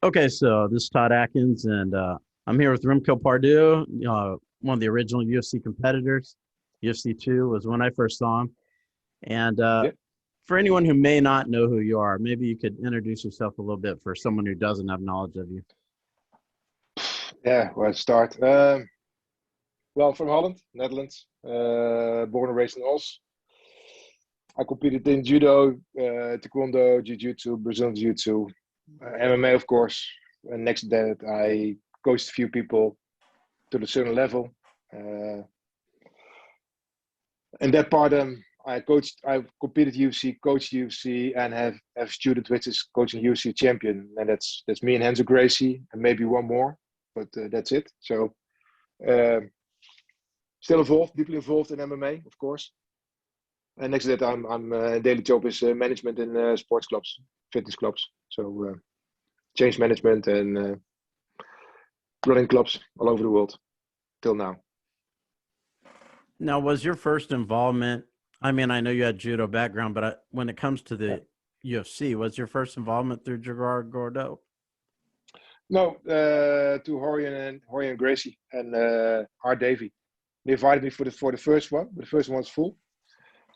Okay, so this is Todd Atkins, and I'm here with Remco Pardoel, one of the original UFC competitors. UFC 2 was when I first saw him. And Yeah, for anyone who may not know who you are, maybe you could introduce yourself a little bit for someone who doesn't have knowledge of you. yeah. Where to start? Well, from Holland, Netherlands. Born and raised in Os. I competed in judo, taekwondo, jiu-jitsu, Brazilian jiu-jitsu, MMA, of course. And next to that, I coached a few people to the certain level. Uh, and that part, I've competed UFC, coached UFC, and have student which is coaching UFC champion, and that's me and Renzo Gracie, and maybe one more, but that's it. So. Uh, Still involved, deeply involved in MMA, of course. And next to that, I'm daily job is management in sports clubs, fitness clubs. So change management and running clubs all over the world till now. Now, was your first involvement? I mean, I know you had judo background, but when it comes to Yeah. the UFC, was your first involvement through Gerard Gordeau? No, to Horian and Gracie and Art Davey. They invited me for the first one, but the first one was full.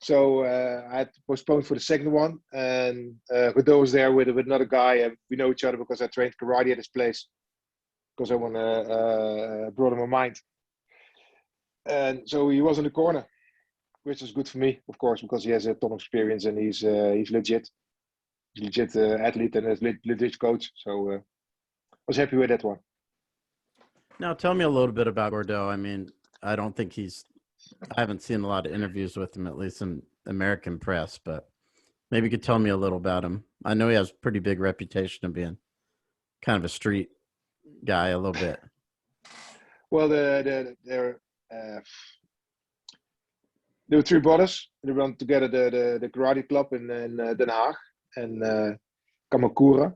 So I had to postpone for the second one, and Godot was there with another guy, and we know each other because I trained karate at his place because I want to broaden my mind. And so he was in the corner, which was good for me, of course, because he has a ton of experience and he's legit. He's legit athlete and a legit coach. So I was happy with that one. Now, tell me a little bit about Gordeau. I mean, I don't think I haven't seen a lot of interviews with him, at least in American press, but maybe you could tell me a little about him. I know he has a pretty big reputation of being kind of a street guy a little bit. Well, there were three brothers. They run together the karate club in Den Haag and Kamakura.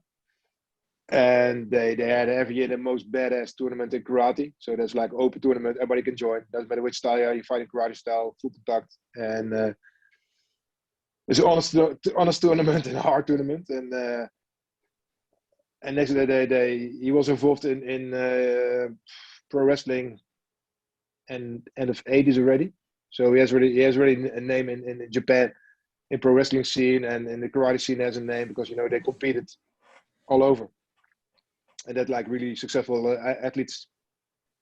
And they had every year the most badass tournament in karate. So that's like open tournament, everybody can join. Doesn't matter which style you fight in karate style, full contact. And it's an honest tournament and a hard tournament. And next day, he was involved in pro wrestling and end of 80s already. So he has already a name in Japan, in pro wrestling scene and in the karate scene has a name because, they competed all over. And that like really successful athletes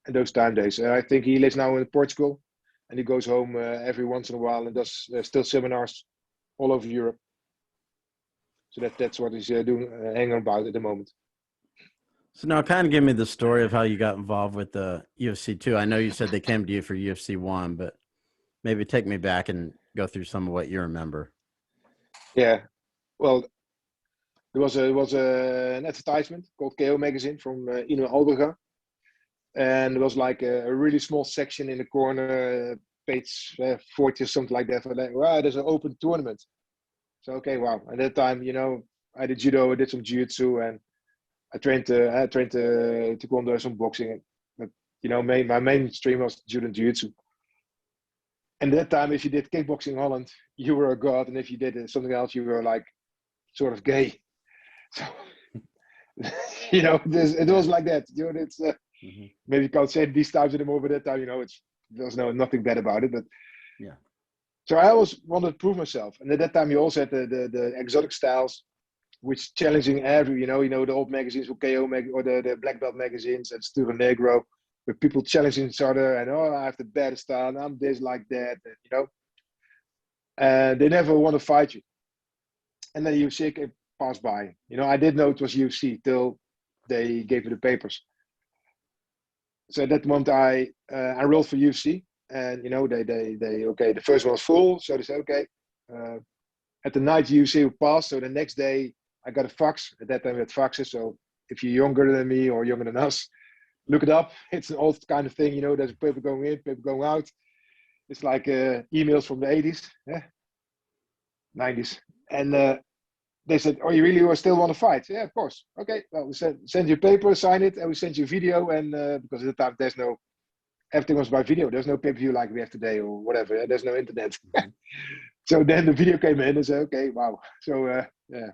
in those time days. I think he lives now in Portugal, and he goes home every once in a while and does still seminars all over Europe. So that's what he's doing, hanging about at the moment. So now kind of give me the story of how you got involved with the UFC 2. I know you said they came to you for UFC 1, but maybe take me back and go through some of what you remember. Yeah, well, there was an advertisement called KO magazine from Ino Alberga, and there was like a really small section in the corner, page 40 or something like that. For like, wow, there's an open tournament. So okay, wow. At that time, I did judo, I did some jiu-jitsu, and I trained taekwondo, some boxing. But my mainstream was judo and jiu-jitsu. And at that time, if you did kickboxing in Holland, you were a god, and if you did something else, you were like sort of gay. So, it was like that. It's maybe you can't say these times anymore, but that time, there's nothing bad about it. But yeah. So I always wanted to prove myself, and at that time, you also had the exotic styles, which challenging every, the old magazines for KO or the black belt magazines and Stura Negro, where people challenging each other and I have the better style, and I'm this like that, and they never want to fight you. And then UFC passed by. I didn't know it was UFC till they gave me the papers. So at that moment, I enrolled for UFC, and they okay. The first one was full, so they said okay. At the night, UFC would pass. So the next day, I got a fax. At that time, we had faxes. So if you're younger than me or younger than us, look it up. It's an old kind of thing. There's paper going in, paper going out. It's like emails from the 80s, 90s, and. They said, "Oh, you really still want to fight?" Yeah, of course. Okay, well, we send you paper, sign it, and we send you video. And because at the time everything was by video. There's no pay-per-view like we have today or whatever. There's no internet. So then the video came in and said, "Okay, wow." So yeah,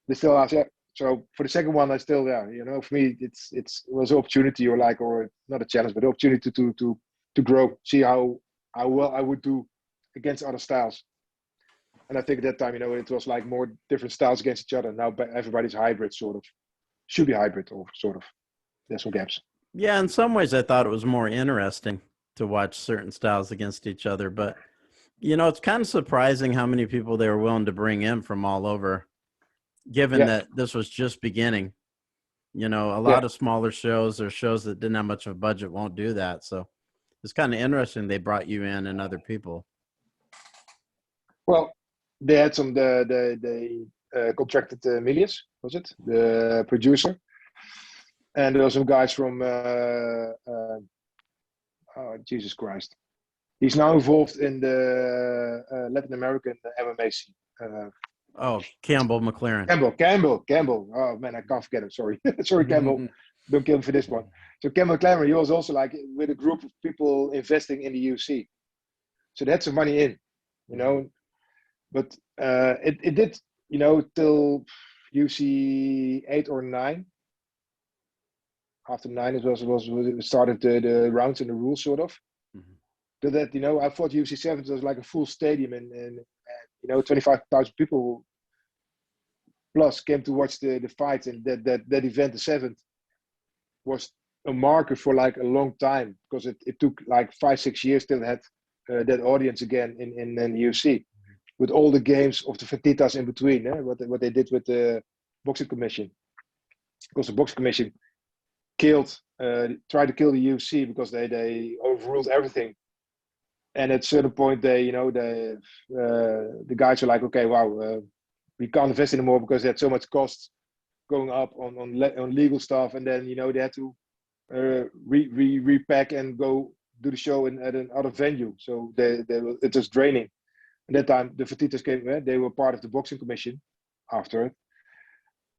they still asked, "Yeah, So for the second one, I still, for me, it was an opportunity or not a challenge, but an opportunity to grow, see how well I would do against other styles. And I think at that time, it was like more different styles against each other. Now everybody's hybrid, sort of, should be hybrid or sort of. There's some gaps. Yeah, in some ways, I thought it was more interesting to watch certain styles against each other, but it's kind of surprising how many people they were willing to bring in from all over, given that this was just beginning. A lot of smaller shows or shows that didn't have much of a budget won't do that. So it's kind of interesting they brought you in and other people. Well, they had they contracted Milius, was it? The producer. And there were some guys from, Jesus Christ. He's now involved in the Latin American MMA scene. Campbell McLaren. Campbell. Oh, man, I can't forget him. Sorry. Sorry, Campbell. Don't kill me for this one. So Campbell McLaren, he was also like with a group of people investing in the UFC. So they had some money in, But it did, till UFC 8 or 9. After 9, it started the rounds and the rules, sort of. Mm-hmm. That, I thought UFC 7 was like a full stadium and 25,000 people plus came to watch the fights, and that event, the 7th, was a marker for like a long time, because it took like 5-6 years till it had that audience again in the UFC, with all the games of the Fatitas in between, what they did with the boxing commission, because the boxing commission tried to kill the UFC because they overruled everything. And at a certain point, the guys were like, okay, wow, we can't invest anymore because they had so much costs going up on legal stuff, and then they had to repack and go do the show at another venue. So it was draining. At that time, the Fertitas came. They were part of the boxing commission after it,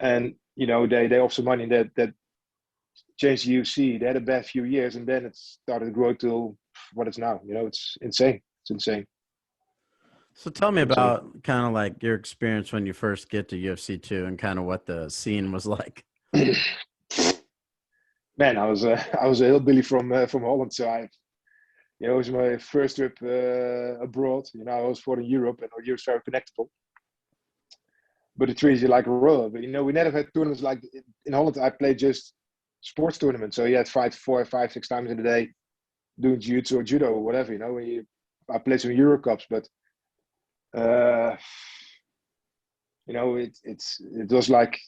and they offered money that changed the UFC. They had a bad few years, and then it started to grow to what it's now. It's insane. It's insane. So tell me about kind of like your experience when you first get to UFC 2 and kind of what the scene was like. Man, I was a hillbilly from Holland, so it was my first trip abroad. I was born in Europe, and Europe is very connectable. But it treats you like a roller. But we never had tournaments like in Holland. I played just sports tournaments, so you had fight 4, 5, 6 times in a day, doing jiu-jitsu or judo or whatever. I played some Euro Cups, but it was like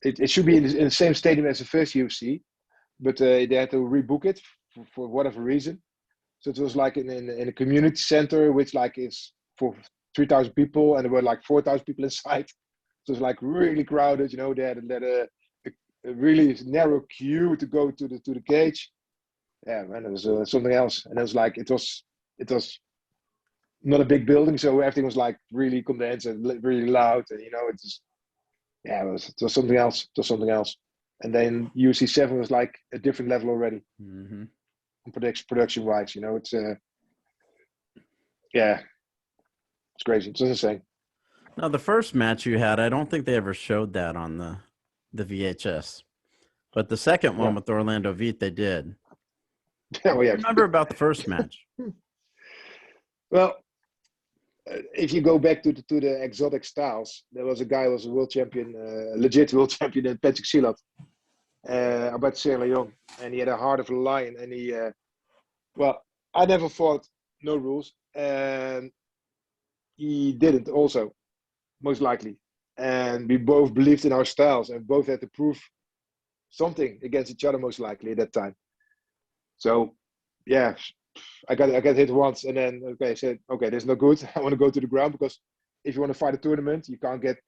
it should be in the same stadium as the first UFC, but they had to rebook it for whatever reason. So it was like in a community center, which like is for 3,000 people, and there were like 4,000 people inside. So it was like really crowded. They had a really narrow queue to go to the cage. Yeah, man, it was something else. And it was not a big building, so everything was like really condensed and really loud, and it was something else. It was something else. And then UFC 7 was like a different level already. Mm-hmm. Production wise, it's it's crazy. It's insane. Now, the first match you had, I don't think they ever showed that on the VHS, but the second one with Orlando Veit, they did. Oh yeah. Remember about the first match? Well, if you go back to the exotic styles, there was a guy who was a world champion, legit world champion in Pancrase, about Sierra Leone, and he had a heart of a lion. And I never fought no rules, and he didn't also, most likely. And we both believed in our styles, and both had to prove something against each other, most likely at that time. So, yeah. I got hit once, and then I said, okay, that's not good. I want to go to the ground, because if you want to fight a tournament, you can't get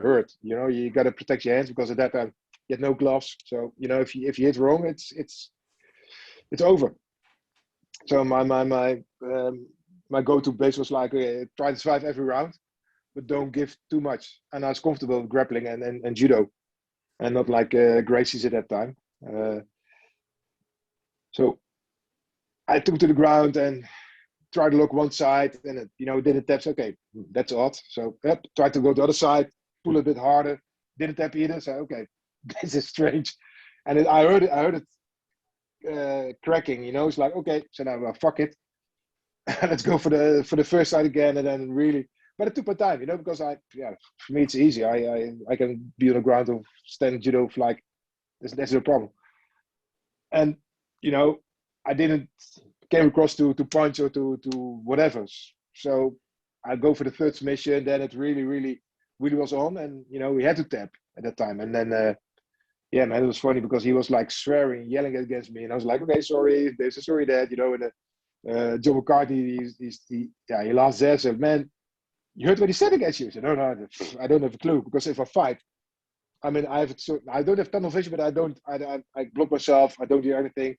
hurt. You got to protect your hands, because at that time you had no gloves. So if you hit wrong, it's over. So my go-to base was like, try to survive every round, but don't give too much. And I was comfortable with grappling and judo, and not like Gracie's at that time. So I took to the ground and tried to look one side, and it didn't tap. Okay, that's odd. So tried to go to the other side, pull a bit harder, didn't tap either. So okay, this is strange. And then I heard it cracking. It's like okay, so now well, fuck it, let's go for the first side again, and then really. But it took my time, because for me it's easy. I can be on the ground or stand judo for like that's no problem. And I didn't came across to punch or to whatever. So I go for the third submission. Then it really was on, and we had to tap at that time. And then man, it was funny because he was like swearing, yelling against me, and I was like, okay, sorry, this, sorry that, and John McCarthy, he laughs there. So man, you heard what he said against you? I said, no, I don't have a clue, because if I fight, I mean, I don't have tunnel vision, but I block myself. I don't do anything.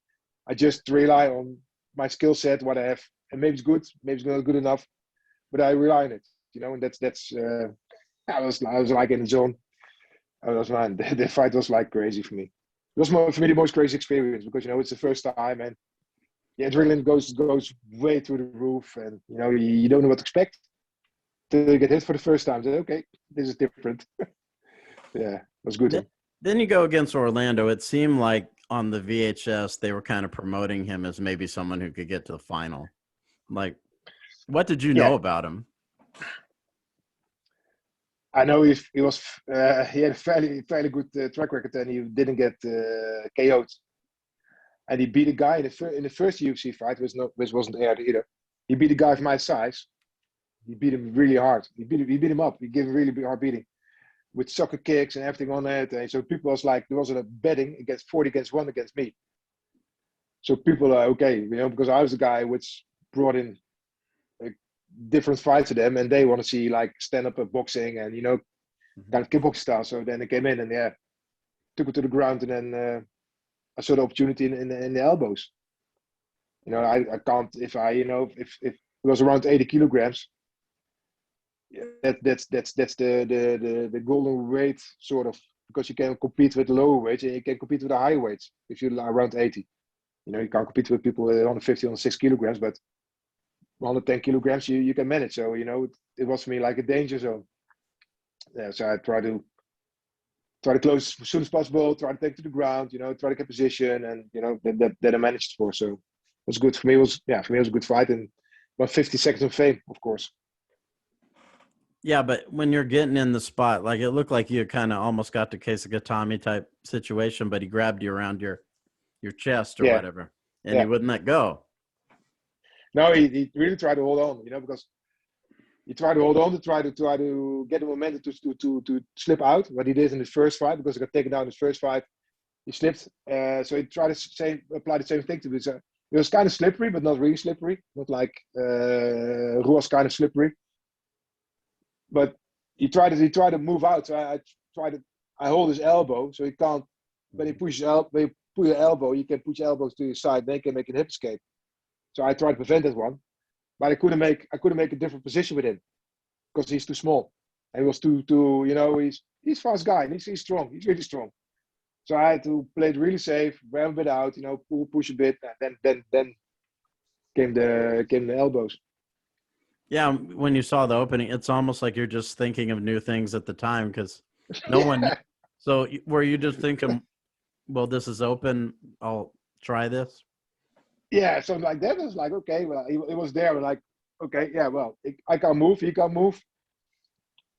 I just rely on my skill set, what I have, and maybe it's good, maybe it's not good enough, but I rely on it, and that's. I was like in the zone. Man, the fight was like crazy for me. It was for me the most crazy experience, because it's the first time, and the adrenaline goes way through the roof, and you don't know what to expect till you get hit for the first time. So okay, this is different. Yeah, it was good. Then you go against Orlando. It seemed like on the VHS they were kind of promoting him as maybe someone who could get to the final. Like, what did you know about him? I know he had a fairly good track record, and he didn't get KO'd. And he beat a guy in the first UFC fight, which wasn't aired either. He beat a guy of my size. He beat him really hard. He beat him up. He gave him a really hard beating with soccer kicks and everything on it. And so people was like, there was a betting against 40 against 1 against me. So people are okay, because I was the guy which brought in different fights to them, and they want to see like stand-up boxing and kind of kickboxing style. So then they came in and took it to the ground, and then I saw the opportunity in the elbows. I can't, if it was around 80 kilograms. That's the golden weight, sort of, because you can compete with the lower weights and you can compete with the high weights if you're around 80. You can't compete with people 150, 106 kilograms, but 110 kilograms you can manage. So it was for me like a danger zone. Yeah, so I try to close as soon as possible, try to take to the ground, try to get position, and that I managed for. So it was good for me. It was a good fight, and about 50 seconds of fame, of course. Yeah, but when you're getting in the spot, like it looked like you kind of almost got to Keisugatami type situation, but he grabbed you around your chest or whatever, and he wouldn't let go. No, he really tried to hold on, because he tried to hold on to try to get the momentum to slip out. What he did in the first fight, because he got taken down in his first fight, he slipped. So he tried to apply the same thing to me. So it was kind of slippery, but not really slippery. Not like Royce kind of slippery. But he tried to move out. So I hold his elbow, so he can't. When you push your elbow, you can push your elbows to your side. Then you can make a hip escape. So I tried to prevent that one, but I couldn't make a different position with him because he's too small. And he was too he's a fast guy and he's strong. He's really strong. So I had to play it really safe, wear a bit out, push a bit, and then came the elbows. Yeah, when you saw the opening, it's almost like you're just thinking of new things at the time, because no one. So were you just thinking, well, this is open, I'll try this? Yeah, something like that. It was like, okay, well, it was there. We're like, okay, yeah, well, I can't move, he can't move.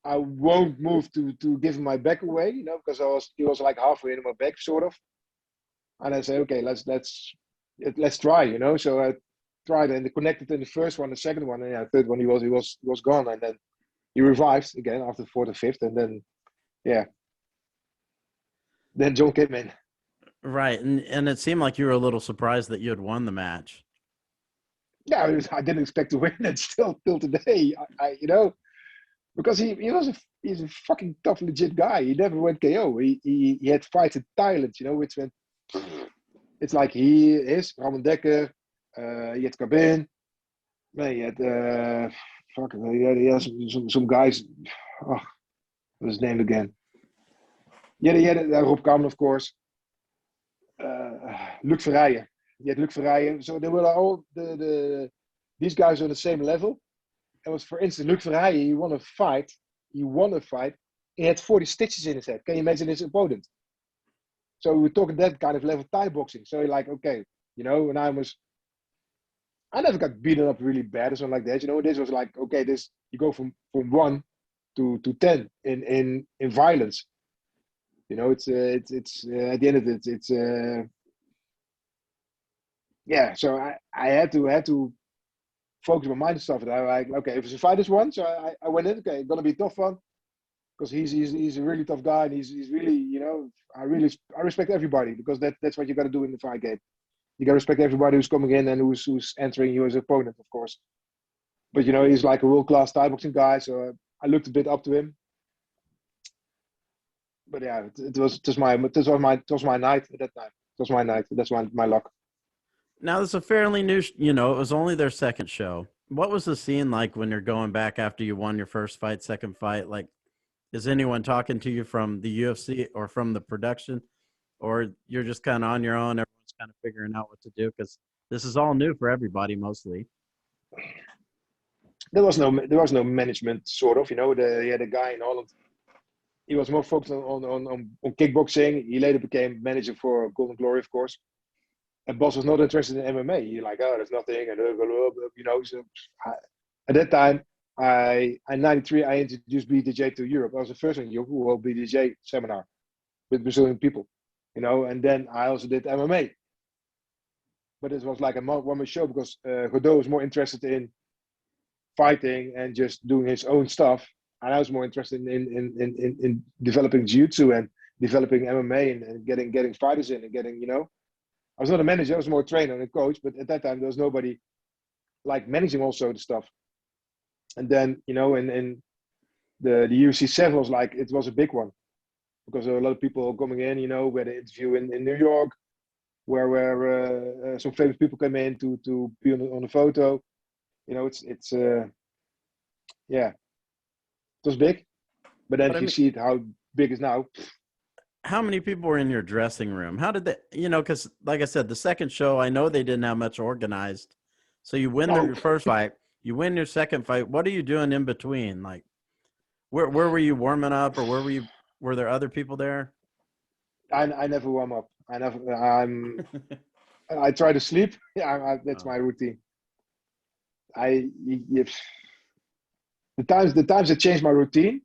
I won't move to give him my back away, because he was like halfway in my back, sort of. And I said, okay, let's try, So I tried and connected in the first one, the second one, and the third one he was gone, and then he revived again after the fourth and fifth, and then then John came in. Right, and it seemed like you were a little surprised that you had won the match. Yeah, I didn't expect to win it till today. I because he's a fucking tough, legit guy. He never went KO. He had fights in Thailand, which went. It's like he is Ramon Dekker. He had Cabin. He had he has some guys. Oh, what's his name again? Yeah, he had Rob Kamen, of course. Luc Verrijen. He had Luc Verrijen. So they were all these guys are on the same level. It was, for instance, Luc Verrijen. He won a fight He had 40 stitches in his head. Can you imagine his opponent? So we're talking that kind of level Thai boxing. So you're like, okay, you know, and I never got beaten up really bad or something like that. You know, this was like, okay, this you go from 1 to 10 in violence. You know, it's at the end of it, it's yeah. So I had to focus my mind and stuff. And I like, okay, if it's a fight this one, so I went in. Okay, gonna be a tough one because he's a really tough guy and he's really, you know, I respect everybody because that's what you got to do in the fight game. You got to respect everybody who's coming in and who's entering you as an opponent, of course. But you know, he's like a world-class Thai boxing guy, so I looked a bit up to him. But yeah, it was my night at that time. It was my night. That's my luck. Now, this is a fairly new, you know, it was only their second show. What was the scene like when you're going back after you won your first fight, second fight? Like, is anyone talking to you from the UFC or from the production? Or you're just kind of on your own? Everyone's kind of figuring out what to do because this is all new for everybody, mostly. There was no management sort of. You know, he had a guy in Holland. He was more focused on kickboxing. He later became manager for Golden Glory, of course. And Bas was not interested in MMA. He like, oh, there's nothing, and you know. So at that time, in '93, I introduced BJJ to Europe. I was the first one in Europe who held BJJ seminar with Brazilian people, you know. And then I also did MMA, but it was like a one-man show because Godot was more interested in fighting and just doing his own stuff, and I was more interested in developing jiu-jitsu and developing MMA and getting fighters in and getting, you know. I was not a manager, I was more a trainer and a coach, but at that time there was nobody like managing also the stuff. And then, you know, in the UFC 7 was like, it was a big one because there were a lot of people coming in, you know, we had an interview in New York where some famous people came in to be on the photo. You know, it's yeah, it was big. But then But I if you mean, see it, how big is now, how many people were in your dressing room? How did they, you know, because like I said, the second show, I know they didn't have much organized. So you win no, your first fight, you win your second fight. What are you doing in between? Like, where were you warming up, or were there other people there? I never warm up. I try to sleep. Yeah, that's Oh, my routine. I the times I changed my routine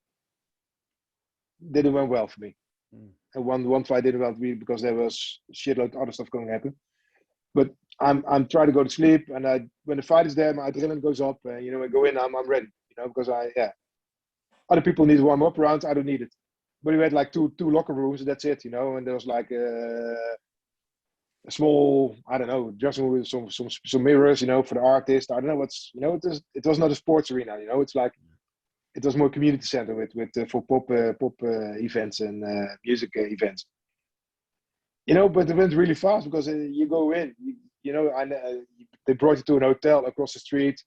didn't went well for me. mm. And one fight didn't well for me because there was shitload of other stuff going to happen. But I'm trying to go to sleep, and when the fight is there, my adrenaline goes up, and you know, I go in, I'm ready. You know, because other people need to warm up around. I don't need it. But we had like two locker rooms, and that's it. You know, and there was like a small, I don't know, dressing room with some mirrors. You know, for the artist. I don't know what's, you know, it was not a sports arena. You know, it's like it was more community center with for pop events and music events. You know, but it went really fast because you go in, you know, they brought you to an hotel across the street.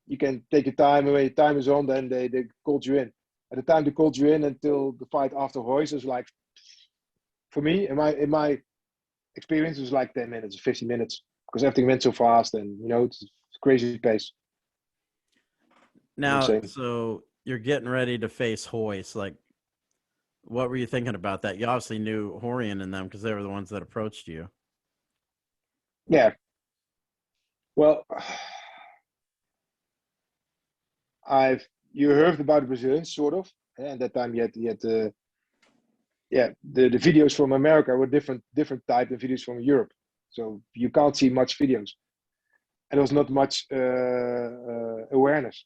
You can take your time, and when your time is on, then they called you in. At the time they called you in until the fight after Royce was like, for me, in my experience, it was like 10 minutes, 15 minutes because everything went so fast, and you know, it's crazy pace. I would Now, say, so you're getting ready to face Hoist. Like, what were you thinking about that? You obviously knew Horian and them because they were the ones that approached you. yeah. Well, you heard about the Brazilians, sort of. And at that time, you had the videos from America were different type of videos from Europe. So you can't see much videos, and there was not much awareness.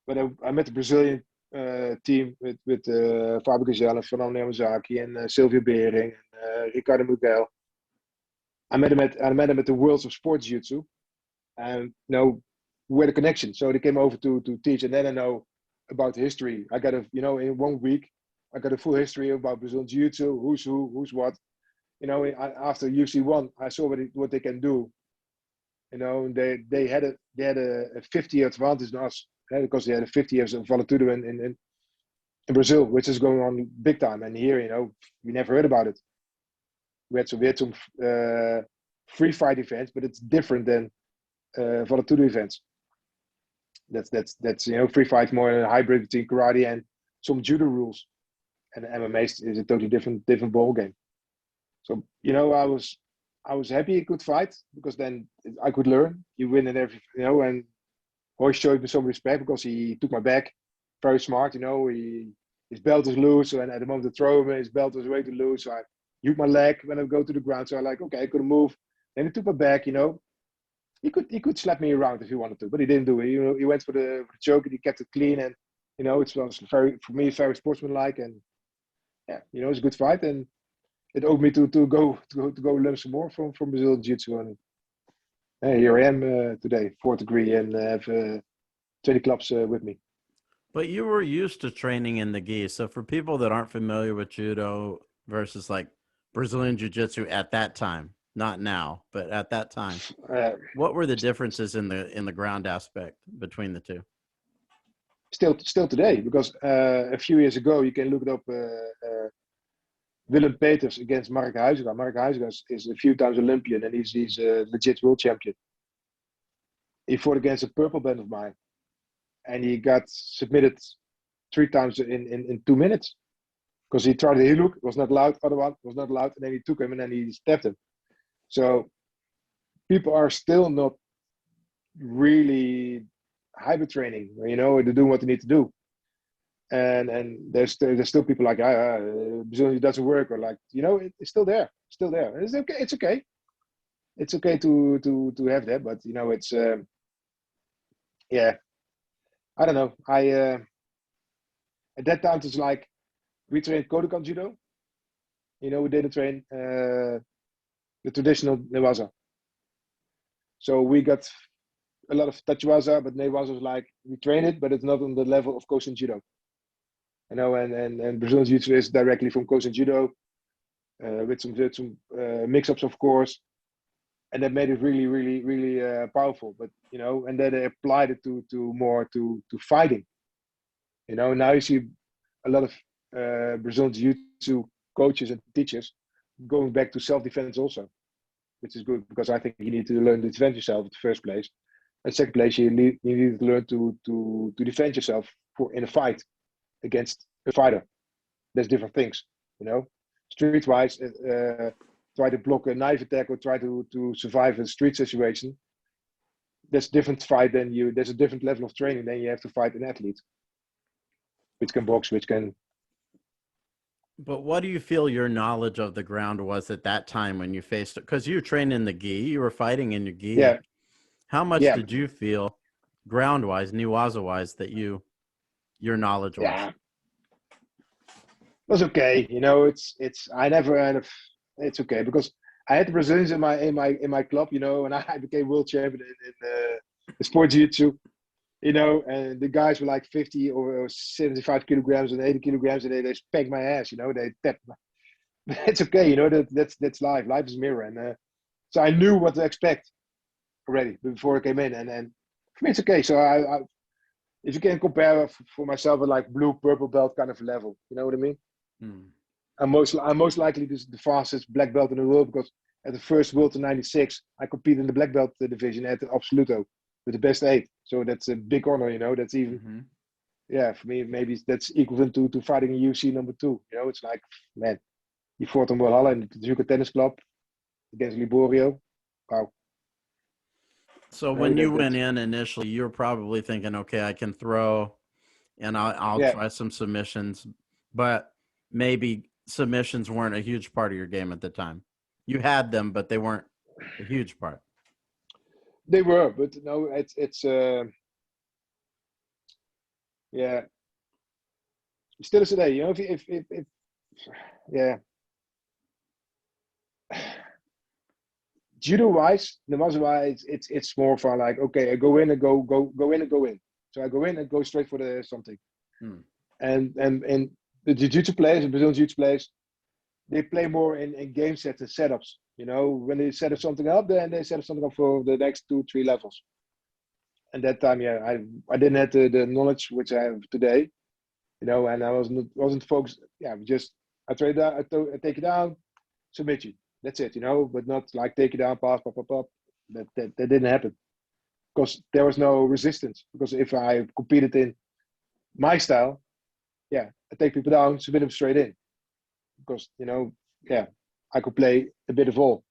But I met the Brazilian team with Fábio Gazelle and Fernando Yamazaki and Silvio Bering and Ricardo Miguel. I met them at the Worlds of Sports Jiu-Jitsu, and you know, where the connection. So they came over to teach, and then I know about the history. I got you know, in 1 week, I got a full history about Brazilian Jiu-Jitsu, who's who, who's what. You know, after UFC 1, I saw what they can do. You know, they had a 50-year advantage on us because they had a 50 years of Vale Tudo in Brazil, which is going on big time. And here, you know, we never heard about it. We had some free fight events, but it's different than Vale Tudo events. That's you know, free fight more a hybrid between karate some judo rules, and MMA is a totally different ball game. So I was happy he could fight, because then I could learn. You win and everything, and Royce showed me some respect because he took my back, very smart. His belt was loose, and at the moment to throw him, his belt was way too loose. So I used my leg when I go to the ground. So I like, okay, I couldn't move. Then he took my back. He could slap me around if he wanted to, but he didn't do it. He went for the choke and he kept it clean, and it was very sportsmanlike, and yeah, it was a good fight, and it owed me to go learn some more from Brazilian Jiu-Jitsu, and here I am today, fourth degree, and have 20 clubs with me. But you were used to training in the gi. So for people that aren't familiar with judo versus like Brazilian jiu-jitsu at that time, not now, but at that time, what were the differences in the ground aspect between the two? Still today, because a few years ago, you can look it up. Willem Peters against Mark Huizinga. Mark Huizinga is a few times Olympian, and he's a legit world champion. He fought against a purple belt of mine, and he got submitted 3 times in 2 minutes, because he tried a heel hook, was not allowed, other one was not allowed, and then he took him and then he stabbed him. So people are still not really hybrid training, they're doing what they need to do. And there's still people like, Brazilian doesn't work, or like, it's still there. It's okay. It's okay to have that, but it's I don't know. At that time it's like we trained Kodokan Judo. We didn't train the traditional Newaza. So we got a lot of Tachiwaza, but Newaza was like, we train it, but it's not on the level of Kosen Judo. And Brazilian Jiu-Jitsu is directly from Kosen Judo, with some mix-ups, of course, and that made it really, really, really powerful. But and then they applied it to more to fighting. Now you see a lot of Brazilian Jiu-Jitsu coaches and teachers going back to self-defense also, which is good, because I think you need to learn to defend yourself in the first place, and second place you need to learn to defend yourself in a fight against a fighter. There's different things, street-wise, try to block a knife attack or try to survive a street situation. There's a different fight there's a different level of training than you have to fight an athlete, which can box, which can. But what do you feel your knowledge of the ground was at that time when you faced it? Because you were trained in the gi, you were fighting in your gi. Yeah. How much did you feel ground-wise, Newaza-wise, that your knowledge was? Yeah, it was okay. It's okay, because I had the Brazilians in my club, and I became world champion in the sport jiu-jitsu, and the guys were like 50 or 75 kilograms and 80 kilograms, and they spanked my ass, they tapped. It's okay, that's life. Life is a mirror, and so I knew what to expect already before I came in, and for me it's okay. So I if you can compare for myself with like blue purple belt kind of level, you know what I mean? I'm most likely the fastest black belt in the world, because at the first World in '96 I competed in the black belt division at the Absoluto with the best 8. So that's a big honor, That's even for me maybe that's equivalent to fighting in UFC number 2. It's like, man, you fought in Valhalla in the Zuka Tennis Club against Liborio. Wow. So when you went in initially, you were probably thinking, okay, I can throw, and I'll try some submissions, but maybe submissions weren't a huge part of your game at the time. You had them, but they weren't a huge part. They were, but no, it's still is today. If judo-wise, Namaza-wise, it's more for like, okay, I go in and go in and go in. So I go in and go straight for the something. And the jiu-jitsu players, the Brazilian jiu-jitsu players, they play more in game sets and setups. When they set up something up, then they set up something up for the next 2-3 levels. And that time, I didn't have the knowledge which I have today, and I wasn't focused. I trade that, I take it down, submit you. That's it, but not like take it down, pass, pop, pop, pop. That didn't happen, because there was no resistance. Because if I competed in my style, I take people down, submit them straight in, because I could play a bit of all,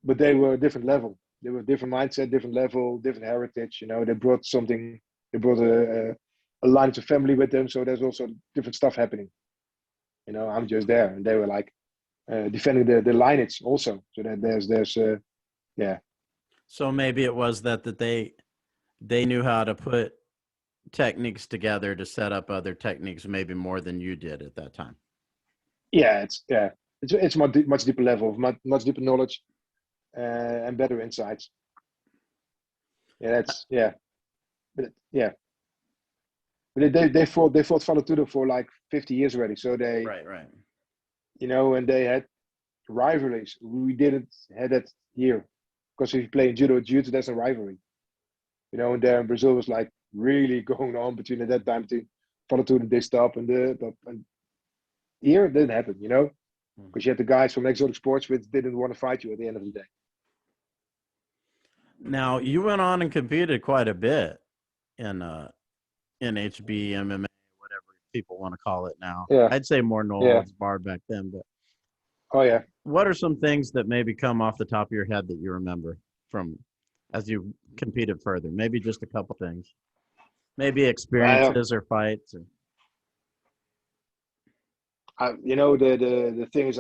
but they were a different level. They were different mindset, different level, different heritage. They brought something. They brought a line of family with them, so there's also different stuff happening. I'm just there, and they were like defending the lineage also. So that there's So maybe it was that they knew how to put techniques together to set up other techniques, maybe more than you did at that time. It's much deeper level, much deeper knowledge, and better insights. But they fought Vale Tudo for like 50 years already. So they right. And they had rivalries. We didn't have that here, because if you play in jiu-jitsu, there's a rivalry. And there in Brazil was like really going on between at that time to Vale Tudo and they stop and here it didn't happen. Because you had the guys from exotic sports which didn't want to fight you at the end of the day. Now you went on and competed quite a bit in HB, MMA, whatever people want to call it now. Yeah. I'd say more no holds barred back then, but what are some things that maybe come off the top of your head that you remember from as you competed further? Maybe just a couple things, maybe experiences or fights. The thing is,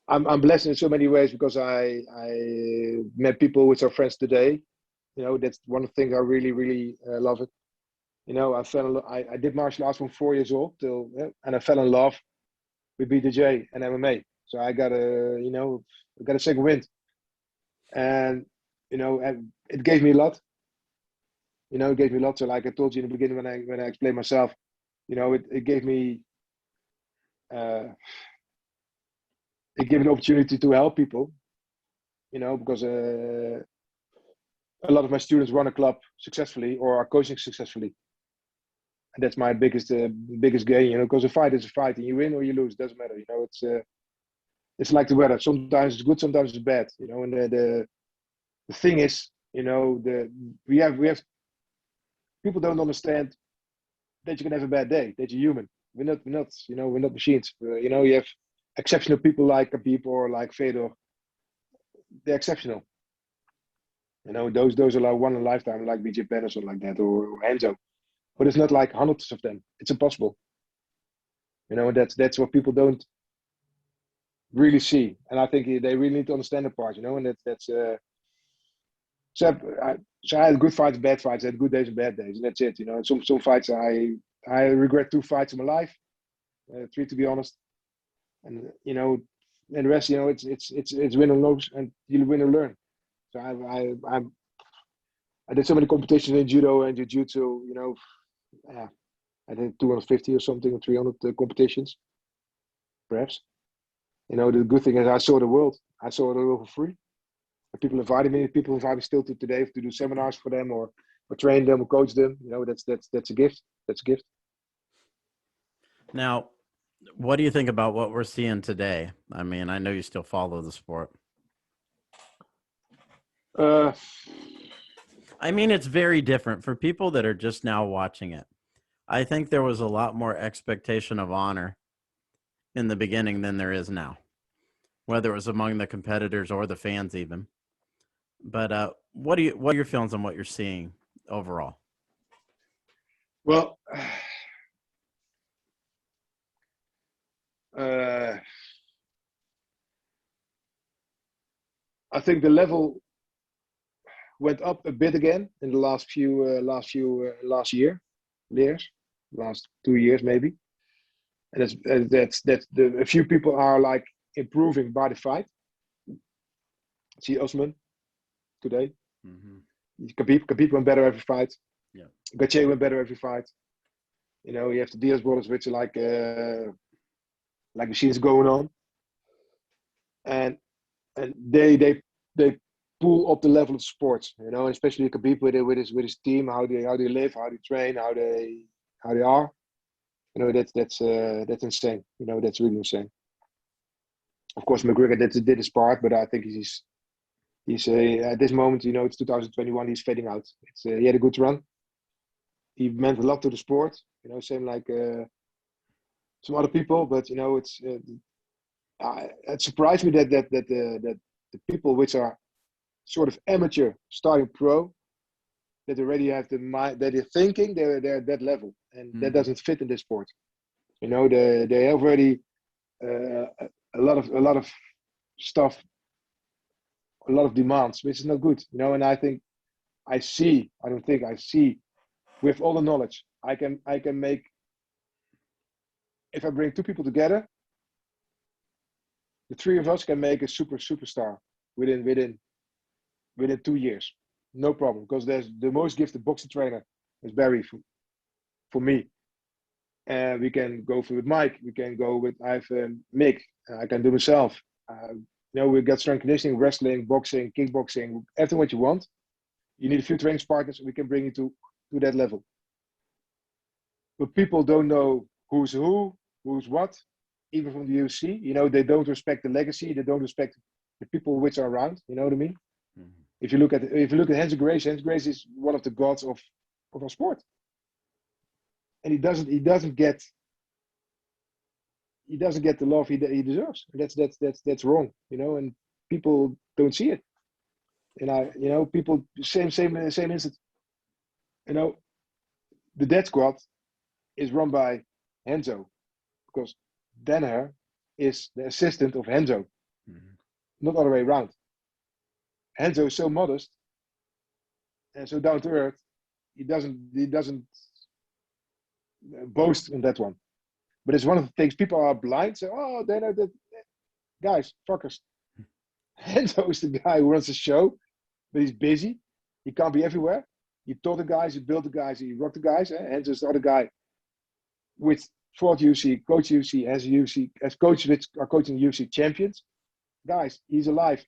I'm blessed in so many ways, because I met people which are friends today. That's one of the things I really, really love it. I did martial arts from 4 years old and I fell in love with BJJ and MMA. So I got a second wind, and it gave me a lot. It gave me a lot. So like I told you in the beginning when I explained myself, it gave me an opportunity to help people. Because a lot of my students run a club successfully or are coaching successfully. And that's my biggest gain, because a fight is a fight, and you win or you lose, doesn't matter. It's like the weather. Sometimes it's good, sometimes it's bad. And the thing is, we have people don't understand that you can have a bad day, that you're human. We're not machines. You have exceptional people like Khabib or like Fedor. They're exceptional. Those are like one in a lifetime, like BJ Penn or something like that, or Enzo. But it's not like hundreds of them. It's impossible. And that's what people don't really see. And I think they really need to understand the part. And that's so I had good fights, bad fights. I had good days and bad days, and that's it. And some fights I regret 2 fights in my life, 3 to be honest. And and the rest, it's win or lose, and you win or learn. So I did so many competitions in judo and jiu-jitsu. I did 250 or something, or 300 competitions, perhaps. The good thing is I saw the world. I saw the world for free. And people invited me. People invite me still to today to do seminars for them, or train them, or coach them. That's a gift. That's a gift. Now, what do you think about what we're seeing today? I mean, I know you still follow the sport. I mean, it's very different for people that are just now watching it. I think there was a lot more expectation of honor in the beginning than there is now, whether it was among the competitors or the fans even. But what are your feelings on what you're seeing overall? Well, I think the level went up a bit again in the last 2 years maybe, and that's a few people are like improving by the fight. See Osman today. Khabib went better every fight. Yeah. Gaethje went better every fight. You have the Diaz brothers, which are like machines going on, and they pull up the level of sports. Especially Khabib with his team, how they live, how they train, how they are. That's insane. That's really insane. Of course, McGregor did his part, but I think he's at this moment, it's 2021. He's fading out. He had a good run. he meant a lot to the sport. Same like some other people. But it surprised me that the people which are sort of amateur starting pro, that already have the mind, that they're thinking they're at that level, and that doesn't fit in this sport. They already a lot of stuff, a lot of demands, which is not good. And I think I see with all the knowledge I can make, if I bring two people together, the three of us can make a superstar within 2 years, no problem. Because there's the most gifted boxing trainer is Barry for me. We can go with Mike. We can go with Mick. I can do myself. We got strength conditioning, wrestling, boxing, kickboxing, everything what you want. You need a few training partners. We can bring you to that level. But people don't know who's who, who's what, even from the UFC. They don't respect the legacy. They don't respect the people which are around. You know what I mean? Mm-hmm. If you look at Renzo Gracie is one of the gods of our sport, and he doesn't get the love he deserves. That's wrong. And people don't see it. And people same instant. The death squad is run by Renzo, because Danaher is the assistant of Renzo, not all the way around. Renzo is so modest and so down to earth. He doesn't boast on that one. But it's one of the things people are blind. Say, oh, they know that. Guys, fuckers. Renzo is the guy who runs the show, but he's busy. He can't be everywhere. He taught the guys, he built the guys, he rocked the guys. Renzo is the other guy which fought UFC, coach UFC, as coaches which are coaching UFC champions. Guys, he's alive.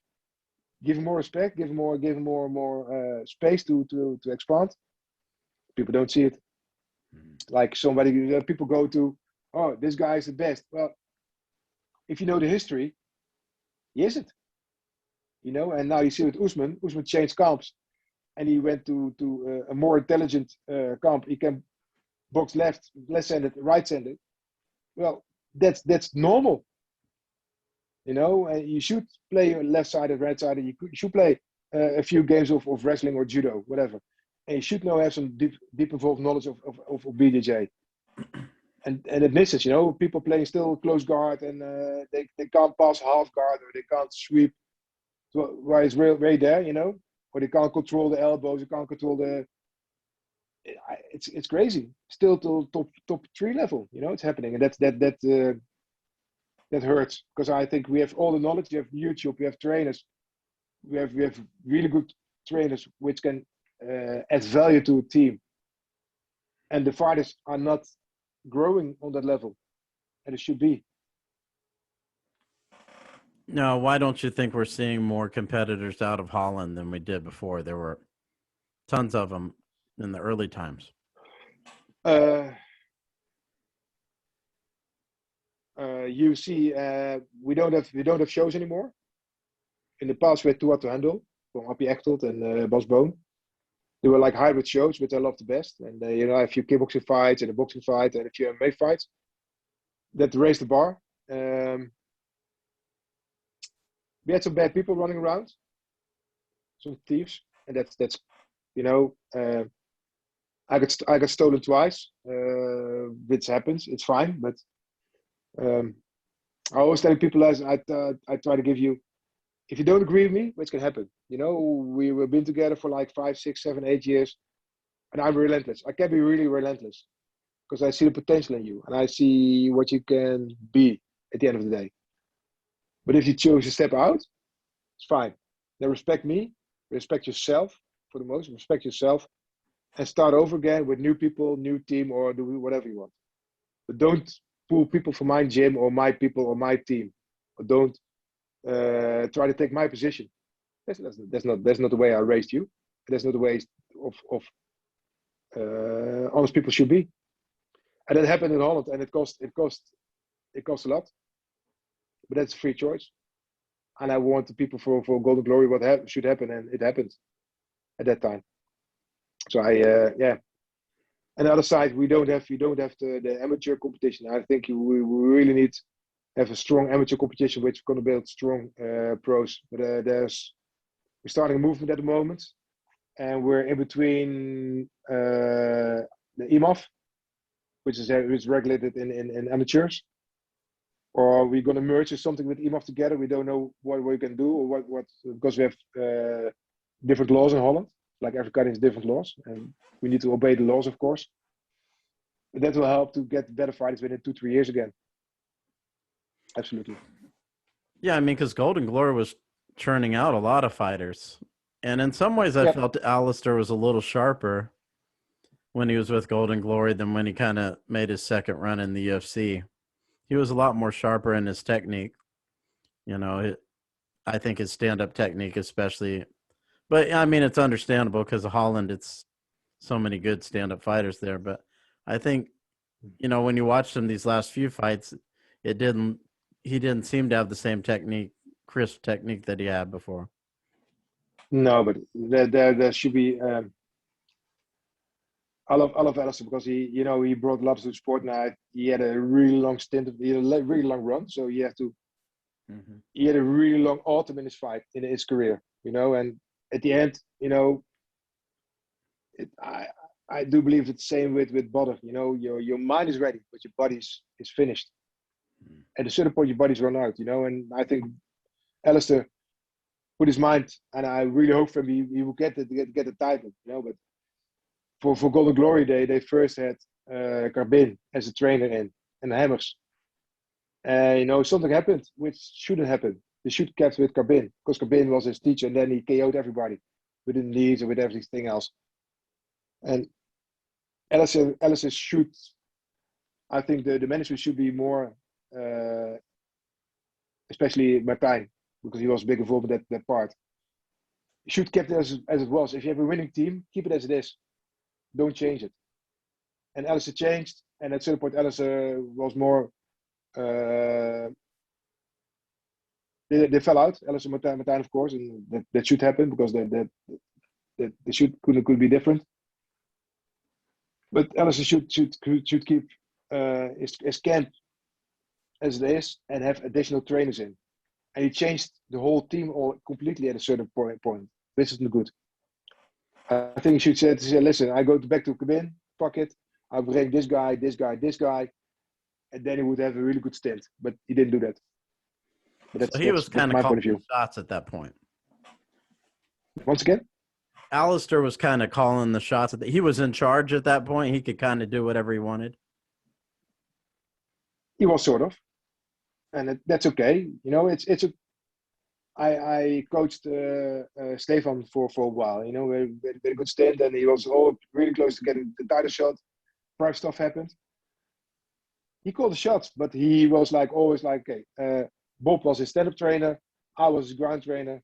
Give him more respect, give him more space to expand. People don't see it. Like people go to, oh, this guy is the best. Well, if you know the history, he isn't. And now you see with Usman changed camps, and he went to a more intelligent camp. He can box left-handed, right-handed. Well, that's normal. And you should play left-sided, right-sided. You should play a few games of wrestling or judo, whatever. And you should have some deep involved knowledge of BJJ. And it misses, people playing still close guard, and they can't pass half guard, or they can't sweep while it's right there, or they can't control the elbows, they can't control it's crazy. Still to top 3 level, it's happening, and that hurts, because I think we have all the knowledge. We have YouTube, we have trainers, we have really good trainers which can add value to a team, and the fighters are not growing on that level, and it should be. No, why don't you think we're seeing more competitors out of Holland than we did before? There were tons of them in the early times. UFC, we don't have shows anymore. In the past, we had Tuat to Handel from Appie Echtelt and Bas Boon. They were like hybrid shows, which I love the best. And a few kickboxing fights and a boxing fight and a few MMA fights. That raised the bar. We had some bad people running around, some thieves, and that's I got stolen twice, which happens. It's fine, but I always tell people, as I try to give you, if you don't agree with me, what's gonna happen? We've been together for like 5, 6, 7, 8 years, and I'm relentless. I can be really relentless because I see the potential in you, and I see what you can be at the end of the day. But if you choose to step out, it's fine. Then respect me, respect yourself for the most, respect yourself, and start over again with new people, new team, or do whatever you want. But don't pull people from my gym or my people or my team. Or don't try to take my position. That's not the way I raised you. That's not the way of honest people should be. And that happened in Holland, and it cost a lot. But that's a free choice. And I want the people for Golden Glory what should happen, and it happened at that time. So And the other side, we don't have the amateur competition. I think we really need to have a strong amateur competition, which is going to build strong pros. But we're starting a movement at the moment, and we're in between the EMOF, which is regulated in amateurs, or we're going to merge something with EMOF together. We don't know what we can do or what because we have different laws in Holland. Like every country has different laws, and we need to obey the laws, of course. But that will help to get better fighters within 2-3 years again. Absolutely. Yeah, I mean, because Golden Glory was churning out a lot of fighters. And in some ways, I felt Alistair was a little sharper when he was with Golden Glory than when he kind of made his second run in the UFC. He was a lot more sharper in his technique. You know, I think his stand-up technique especially. But, I mean, it's understandable because of Holland, it's so many good stand-up fighters there. But I think, you know, when you watched him these last few fights, he didn't seem to have the same crisp technique that he had before. No, but there should be. I love Alistair because he brought love to the sport. Now he had a really long stint, he had a really long run, so he had a really long autumn in his career, and at the end, I do believe it's the same with Badr. Your mind is ready, but your body is finished. At a certain point, your body's run out, and I think Alistair put his mind, and I really hope for him he will get the title, but for Golden Glory, they first had Carbin as a trainer and the Hammers. Something happened which shouldn't happen. They should kept with Carbin because Carbin was his teacher, and then he KO'd everybody with the knees and with everything else. And Alistair should, I think the management should be more, especially Martijn, because he was big involved in that part. You should keep it as it was. If you have a winning team, keep it as it is. Don't change it. And Alistair changed, and at a certain point, Alistair was more. They fell out. Alistair Martijn, of course, and that should happen because they could be different. But Alistair should keep his camp as it is and have additional trainers in. And he changed the whole team completely at a certain point. This isn't good. I think he should say, listen, I go back to Cabin, fuck it. I'll bring this guy, and then he would have a really good stint. But he didn't do that. But so he was kind of calling the shots at that point. Once again? Alistair was kind of calling the shots. He was in charge at that point. He could kind of do whatever he wanted. He was sort of. And that's okay. I coached Stefan for a while, with a good stint, and he was really close to getting the title shot. Private stuff happened. He called the shots, but he was always okay. Bob was his stand-up trainer. I was his ground trainer.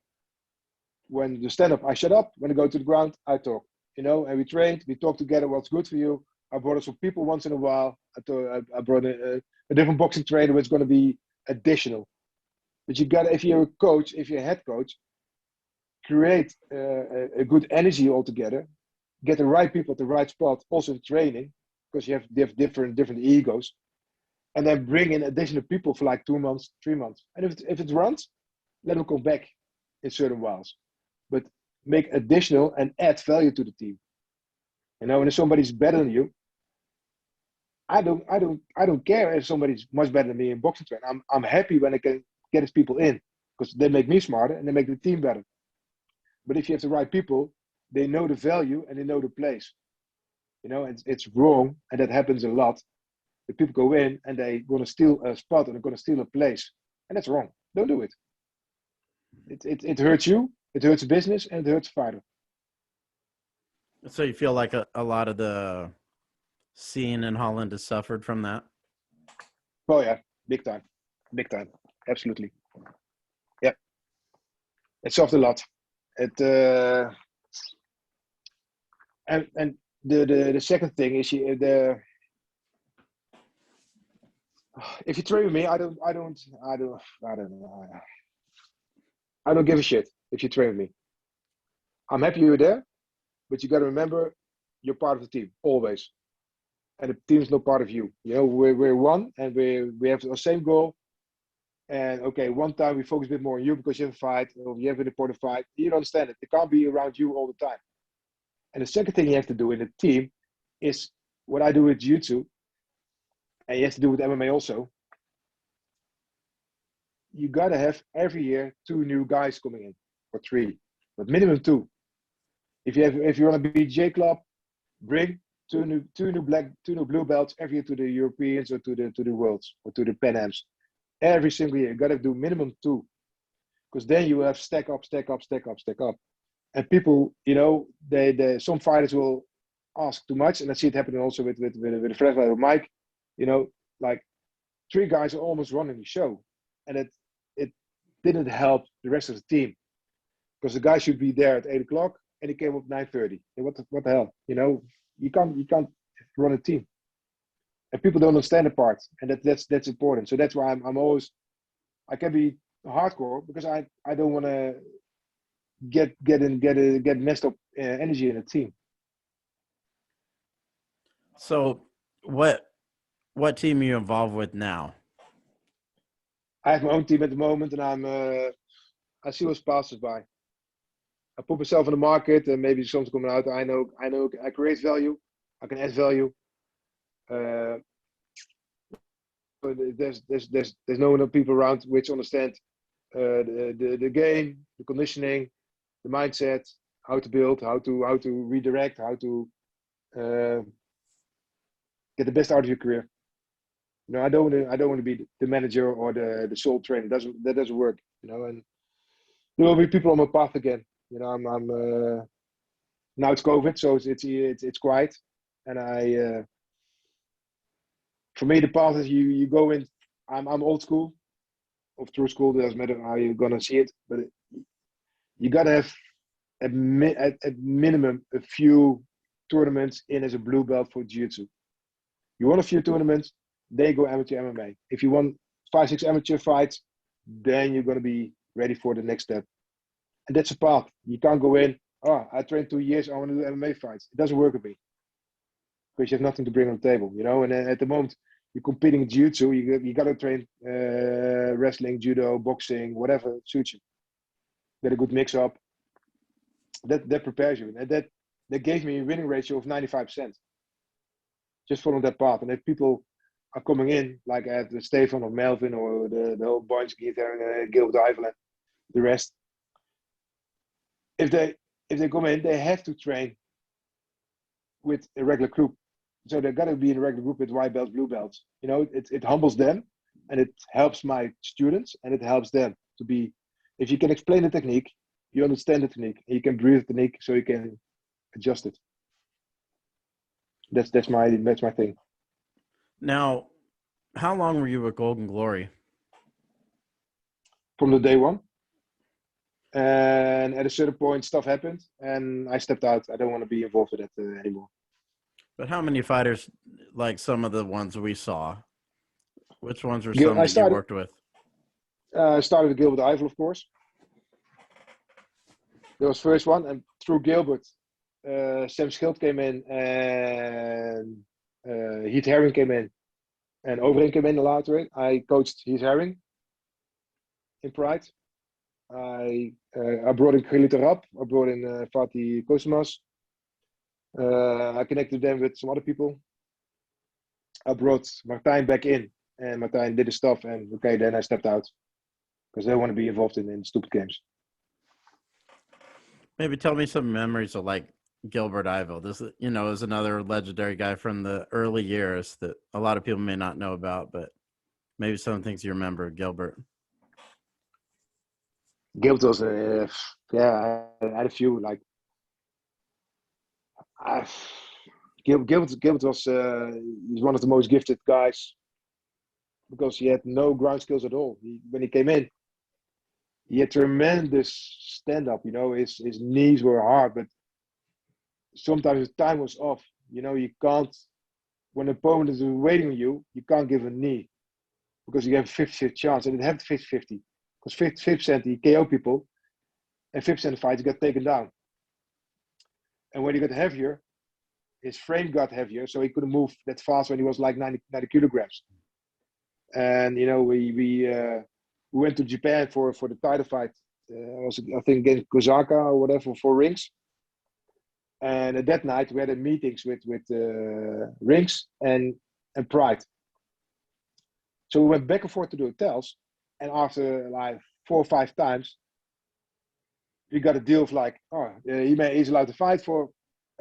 When the stand-up, I shut up. When I go to the ground, I talk. And we trained. We talked together. What's good for you? I brought some people once in a while. I brought a different boxing trainer, which is going to be additional. But if you're a coach, if you're a head coach, create a good energy altogether. Get the right people at the right spot, also in training, because you have different egos, and then bring in additional people for 2 months, 3 months. And if it runs, let them come back in certain whiles. But make additional and add value to the team. And if somebody's better than you, I don't care if somebody's much better than me in boxing training. I'm happy when I can get his people in because they make me smarter and they make the team better. But if you have the right people, they know the value and they know the place. It's wrong, and that happens a lot. The people go in and they're going to steal a spot and they're going to steal a place, and that's wrong. Don't do it. It hurts you, it hurts the business, and it hurts the fighter. So you feel like a lot of the scene in Holland has suffered from that? Oh yeah, big time, absolutely. Yeah, it suffered a lot. And the second thing is if you train with me, I don't know. I don't give a shit if you train with me. I'm happy you're there, but you got to remember you're part of the team always. and the team is not part of you. You know, we're one, and we have the same goal. And okay, one time we focus a bit more on you because you have a fight or you have an important fight. You don't understand it. They can't be around you all the time. And the second thing you have to do in a team is what I do with jiu-jitsu, and you have to do with MMA also. You gotta have every year 2 new guys coming in, or 3, but minimum 2. If you want to be BJ club, bring 2 new blue belts every year to the Europeans or to the Worlds or to the Pan Ams. Every single year, you gotta do minimum 2, because then you have stack up. And people, you know, they some fighters will ask too much, and I see it happening also with a friend like Mike. You know, like 3 guys are almost running the show, and it didn't help the rest of the team, because the guy should be there at 8 o'clock and he came up 9:30. And what the hell? You know, you can't run a team, and people don't understand the part, and that's important. So that's why I'm always, I can be hardcore because I don't want to get messed up energy in a team. So what team are you involved with now? I have my own team at the moment, and I see what passes by. I put myself on the market, and maybe something's coming out. I know I create value. I can add value. There's no enough people around which understand the game, the conditioning, the mindset, how to build, how to redirect, how to get the best out of your career. You know, I don't want to be the manager or the sole trainer. That doesn't work. You know, and there will be people on my path again. You know, I'm now it's COVID, so it's quiet, and for me the path is you go in. I'm old school, or through school. Doesn't matter how you're gonna see it, but you gotta have at minimum a few tournaments in as a blue belt for jiu-jitsu. You want a few tournaments, they go amateur MMA. If you want 5-6 amateur fights, then you're gonna be ready for the next step. And that's a path. You can't go in, I trained 2 years, I want to do MMA fights. It doesn't work with me, because you have nothing to bring on the table, you know. And at the moment, you're competing in jiu-jitsu, you got to train wrestling, judo, boxing, whatever suits you. Get a good mix-up. That prepares you. And that gave me a winning ratio of 95%. Just following that path. And if people are coming in, like at the Stefan or Melvin or the whole bunch, Gilbert Ivel and the rest, if they come in, they have to train with a regular group. So they're gonna be in a regular group with white belts, blue belts. You know, it humbles them, and it helps my students, and it helps them to be. If you can explain the technique, you understand the technique, and you can breathe the technique, so you can adjust it. That's my thing. Now, how long were you with Golden Glory? From the day one. And at a certain point, stuff happened, and I stepped out. I don't want to be involved with that anymore. But how many fighters, like some of the ones we saw, which ones were some that you worked with? I started with Gilbert Ivel, of course. That was the first one, and through Gilbert, Sam Schild came in, and Heath Herring came in, and Overeem came in later. I coached Heath Herring in Pride. I brought in Khalid Arab. I brought in Fatih Kosmas. I connected them with some other people. I brought Martijn back in, and Martijn did his stuff, and okay, then I stepped out because I don't want to be involved in stupid games. Maybe tell me some memories of like Gilbert Ivel. This, you know, is another legendary guy from the early years that a lot of people may not know about, but maybe some things you remember of Gilbert. Gilbert was, I had a few, like, Gilbert was, he's one of the most gifted guys because he had no ground skills at all. When he came in, he had tremendous stand-up, you know, his knees were hard, but sometimes his time was off. You know, you can't, when an opponent is waiting on you, you can't give a knee because you have a 50-50 chance, and it have 50-50. Because 50% he KO people, and 50% of fights got taken down. And when you get heavier, his frame got heavier, so he couldn't move that fast when he was like 90 kilograms. And we went to Japan for the title fight. I think against Kozaka or whatever for rings. And at that night we had meetings with rings and Pride. So we went back and forth to the hotels, and after like 4 or 5 times, we got a deal of like, he's allowed to fight for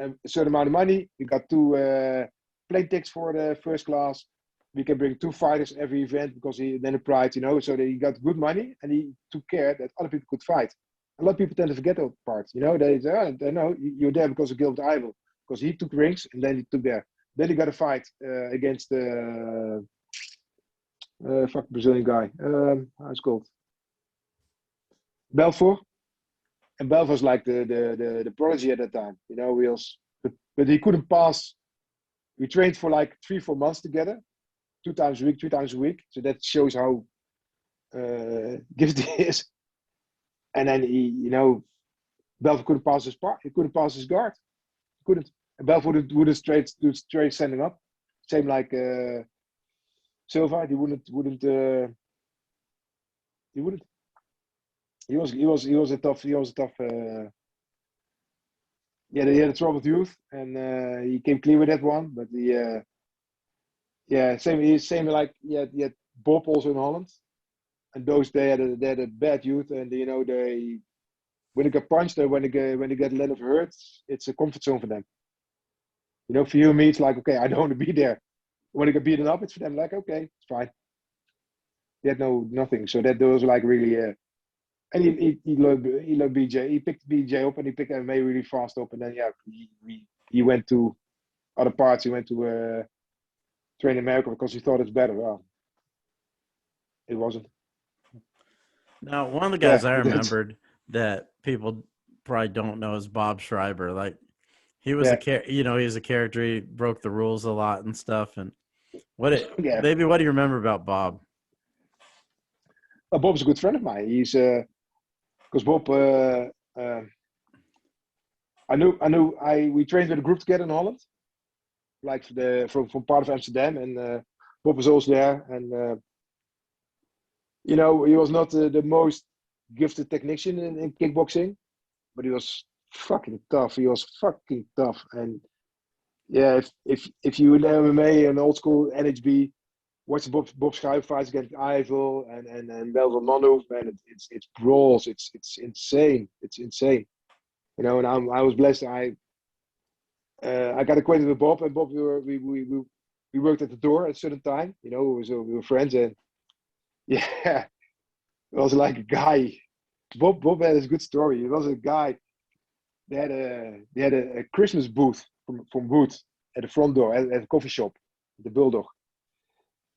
a certain amount of money. We got 2 plane tickets for the first class. We can bring 2 fighters every event because then the Pride, so that he got good money and he took care that other people could fight. A lot of people tend to forget that part. They say, no, you're there because of Gilbert Ivel, because he took rings and then he took there. Then he got a fight against the Brazilian guy. How's it called? Belfort. And Belfort was like the prodigy at that time. But he couldn't pass. We trained for like 3-4 months together, 2 times a week, 3 times a week. So that shows how gifted he is. And then Belfort couldn't pass his part. He couldn't pass his guard. He couldn't. And Belfort wouldn't straight standing up. Same like Silva. He wouldn't. He was a tough. He had a troubled youth, and he came clear with that one. But same like he had Bob also in Holland. And they had a bad youth, and when they get punched or when they get a lot of hurt, it's a comfort zone for them. For you and me, it's like, okay, I don't want to be there. When they get beaten up, it's for them like, okay, it's fine. He had nothing, so that was like really. And he loved BJ. He picked BJ up and he picked MMA really fast up, and then he went to other parts. He went to train in America because he thought it's better. Well, it wasn't. Now, one of the guys I remembered that people probably don't know is Bob Schreiber. Like, he was he was a character. He broke the rules a lot and stuff. And maybe what do you remember about Bob? Bob's a good friend of mine. He's because Bob, we trained with a group together in Holland, like from part of Amsterdam, and Bob was also there, and he was not the most gifted technician in kickboxing, but he was fucking tough. He was fucking tough, and if you in MMA and old school NHB, watch Bob Schreiber fights against Ivel and Melvin Manu, man, it's brawls. It's insane. It's insane. And I was blessed. I got acquainted with Bob, and Bob we worked at the door at a certain time. We were friends, and it was like a guy. Bob had a good story. He was a guy. They had a Christmas booth from Wood at the front door at a coffee shop, the Bulldog.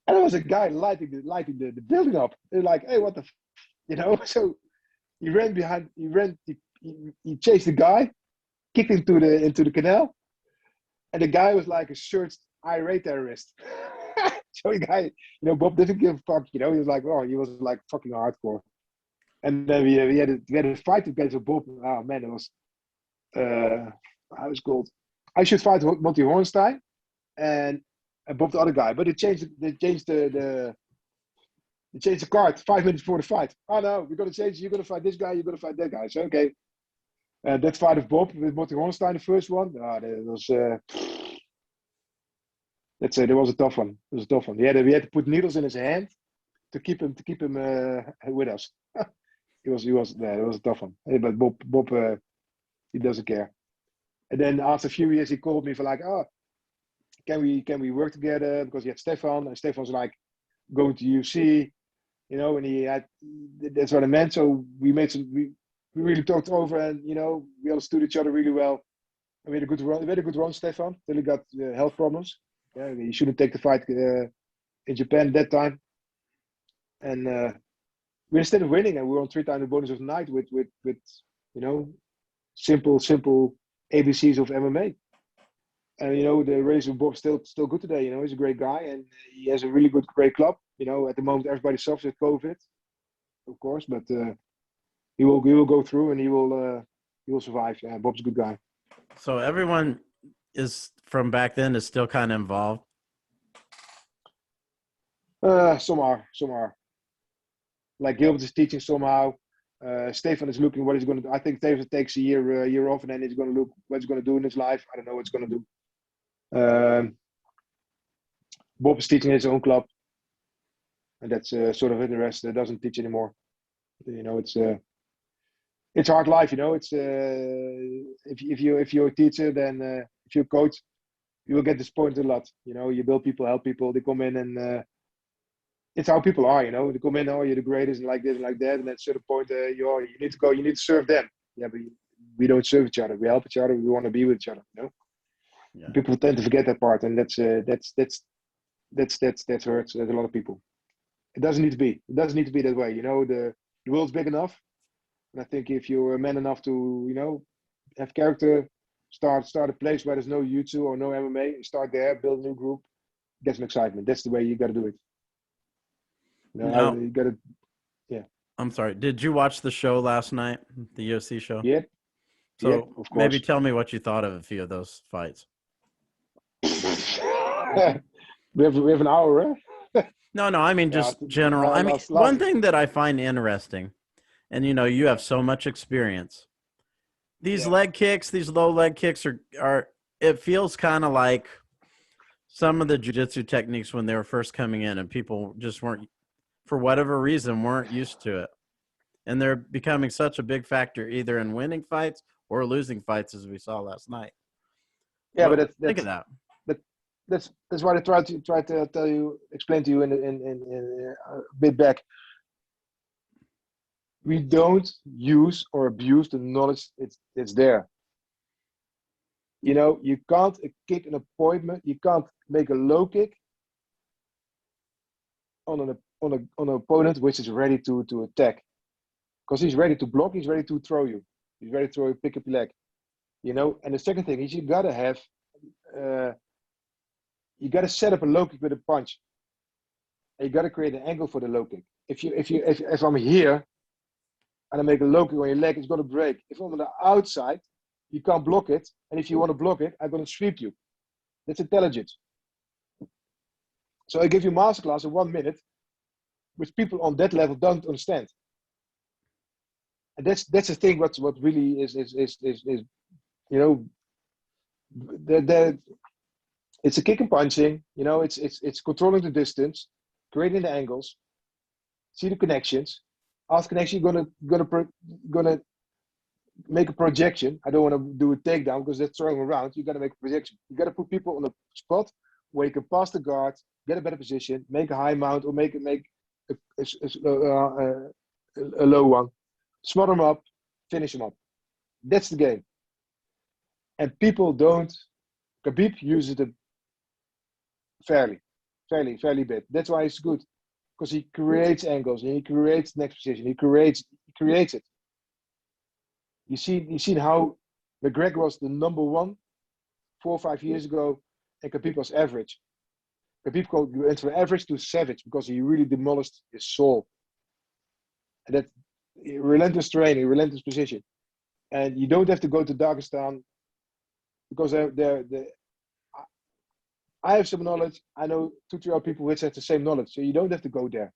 And there was a guy lighting the building up. They're like, hey, what the So he ran behind. He chased the guy, kicked into the canal, and the guy was like a searched irate terrorist. So the guy, Bob didn't give a fuck. He was like, he was like fucking hardcore. And then we had a fight against Bob. Oh man, it was how was it called? I should fight Monty Hornstein and Bob the other guy, but they changed the card 5 minutes before the fight. Oh no, we're gonna change. You're gonna fight this guy. You're gonna fight that guy. So okay, that fight of Bob with Monty Hornstein, the first one. That was. Let's say there was a tough one. It was a tough one. We had to put needles in his hand to keep him with us. It was a tough one. But Bob he doesn't care. And then after a few years, he called me for like, can we work together? Because he had Stefan, and Stefan's like going to UFC, and that's what I meant. So we really talked over, and we understood each other really well. And we had a good run, Stefan, till he got health problems. Yeah, he shouldn't take the fight in Japan at that time. And we instead of winning, and we were on 3 times the bonus of the night with simple ABCs of MMA. And the race with Bob's still good today. He's a great guy, and he has a really great club. At the moment everybody suffers with COVID, of course, but he will go through, and he will survive. Yeah, Bob's a good guy. So everyone is from back then is still kind of involved? Some are. Like Gilbert is teaching somehow. Stefan is looking what he's going to do. I think Stefan takes a year off, and then he's going to look what he's going to do in his life. I don't know what he's going to do. Bob is teaching his own club, and that's sort of it. The rest doesn't teach anymore. You know, it's hard life. You know, it's if you're a teacher, then if you're a coach, you will get disappointed a lot. You know, you build people, help people. They come in and it's how people are. You know, they come in, oh, you're the greatest, and like this and like that, and at a certain point, you need to go. You need to serve them. Yeah, but we don't serve each other. We help each other. We want to be with each other. You know, Yeah. people tend to forget that part, and that hurts a lot of people. It doesn't need to be. It doesn't need to be that way. You know, the world's big enough, and I think if you're a man enough to, you know, have character, start a place where there's no jiu-jitsu or no MMA, start there, build a new group, get some excitement. That's the way you got to do it. You know, Now, you got to. Yeah. I'm sorry. Did you watch the show last night, the UFC show? Yeah. So yeah, of course. maybe tell me what you thought of a few of those fights. we have an hour, huh? No, I mean just general. I mean, one thing that I find interesting, and you know, you have so much experience. These leg kicks, these low leg kicks are it feels kind of like some of the jiu-jitsu techniques when they were first coming in and people just weren't, for whatever reason, weren't used to it. And they're becoming such a big factor either in winning fights or losing fights, as we saw last night. Yeah, What but think of that. That's why I tried to explain to you in a bit back. We don't use or abuse the knowledge it's there. You know, you can't kick an appointment. You can't make a low kick on an opponent which is ready to attack, because he's ready to block. He's ready to throw you. He's ready to throw you, pick up your leg. You know. And the second thing is you gotta have. You got to set up a low kick with a punch. And you got to create an angle for the low kick. If I'm here and I make a low kick on your leg, it's going to break. If I'm on the outside, you can't block it. And if you want to block it, I'm going to sweep you. That's intelligence. So I give you a masterclass in 1 minute, which people on that level don't understand. And that's the thing. What really is you know, it's a kick and punching, you know, it's controlling the distance, creating the angles, see the connections. After connection, you're gonna make a projection. I don't want to do a takedown because that's throwing around. You gotta make a projection. You gotta put people on a spot where you can pass the guard, get a better position, make a high mount, or make a low one, smother them up, finish them up. That's the game. And people don't. Khabib uses it fairly bit. That's why it's good, because he creates angles and he creates next position. He creates it. You seen how McGregor was the number one 4 or 5 years ago, and Khabib was average. Khabib went from average to savage because he really demolished his soul. And that relentless training, relentless position, and you don't have to go to Dagestan because I have some knowledge. I know 2-3 other people which have the same knowledge, so you don't have to go there.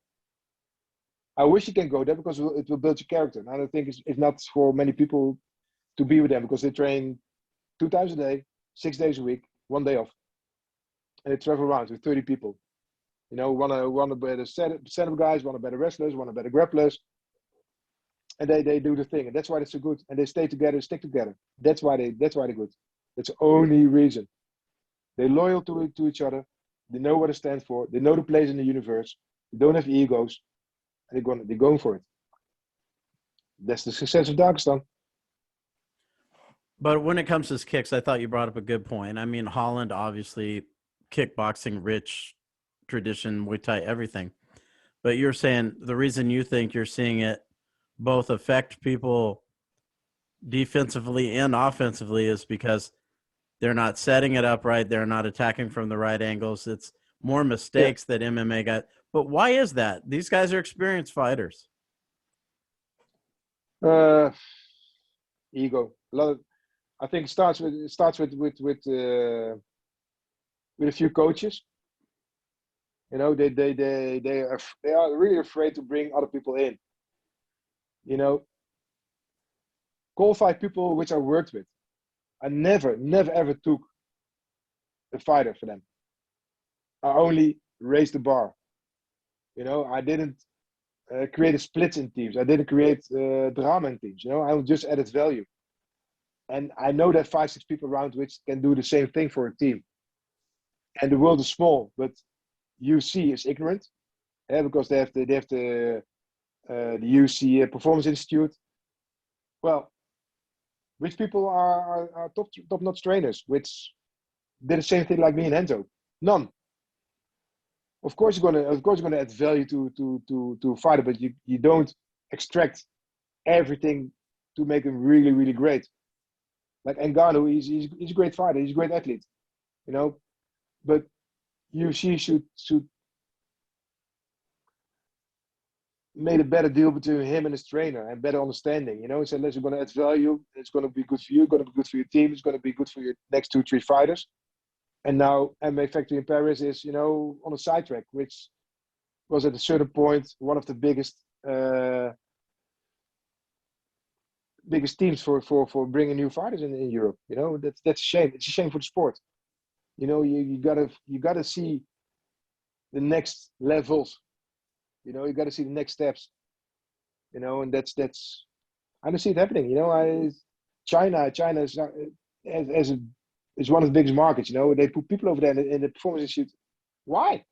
I wish you can go there because it will build your character. And I don't think it's not for many people to be with them because they train 2 times a day, 6 days a week, 1 day off, and they travel around with 30 people. You know, one a better set of guys, one a better wrestlers, one a better grapplers, and they do the thing, and that's why they're so good. And they stay together, stick together. That's why they're good. That's the only reason. They're loyal to each other. They know what it stands for. They know the place in the universe. They don't have egos. And they're going for it. That's the success of Dagestan. But when it comes to his kicks, I thought you brought up a good point. I mean, Holland, obviously, kickboxing, rich tradition, Muay Thai, everything. But you're saying the reason you think you're seeing it both affect people defensively and offensively is because they're not setting it up right. They're not attacking from the right angles. It's more mistakes that MMA got. But why is that? These guys are experienced fighters. Ego. I think it starts with with a few coaches. You know, they are really afraid to bring other people in. You know, qualified people which I worked with, I never ever took a fighter for them. I only raised the bar. You know, I didn't create a splits in teams. I didn't create drama in teams. You know, I just added value. And I know that 5-6 people around which can do the same thing for a team. And the world is small, but UC is ignorant, because they have the UC Performance Institute. Well, which people are top-notch trainers, which did the same thing like me and Enzo? None. Of course you're gonna add value to a fighter, but you don't extract everything to make him really, really great. Like Ngannou, he's a great fighter, he's a great athlete, you know. But UFC should made a better deal between him and his trainer and better understanding. You know, he said, listen, we're going to add value. It's going to be good for you. It's going to be good for your team. It's going to be good for your next 2-3 fighters. And now MMA Factory in Paris is, you know, on a sidetrack, which was at a certain point one of the biggest teams for bringing new fighters in Europe. You know, that's a shame. It's a shame for the sport. You know, you gotta see the next levels. You know, you got to see the next steps. You know, and that's I don't see it happening. You know, China is is one of the biggest markets. You know, they put people over there in the performance institute. Why?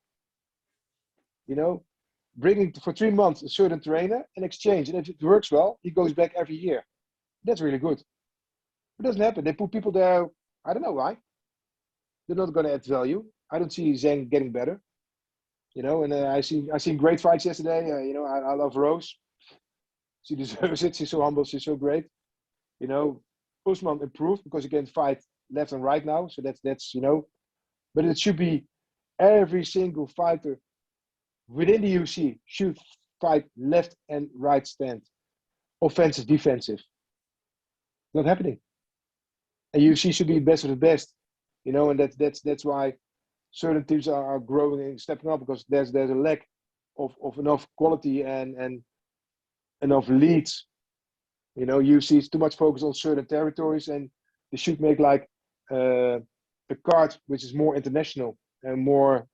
You know, bringing for 3 months a certain trainer in exchange, and if it works well, he goes back every year. That's really good. It doesn't happen. They put people there. I don't know why. They're not going to add value. I don't see Zhang getting better. You know, and I seen great fights yesterday. You know, I love Rose. She deserves it. She's so humble. She's so great. You know, Usman improved because he can fight left and right now. So that's you know, but it should be every single fighter within the UFC should fight left and right stand, offensive, defensive. Not happening. And UFC should be best of the best. You know, and that's why certain teams are growing and stepping up, because there's a lack of enough quality and enough leads. You know, UFC is too much focus on certain territories, and they should make like a card which is more international and more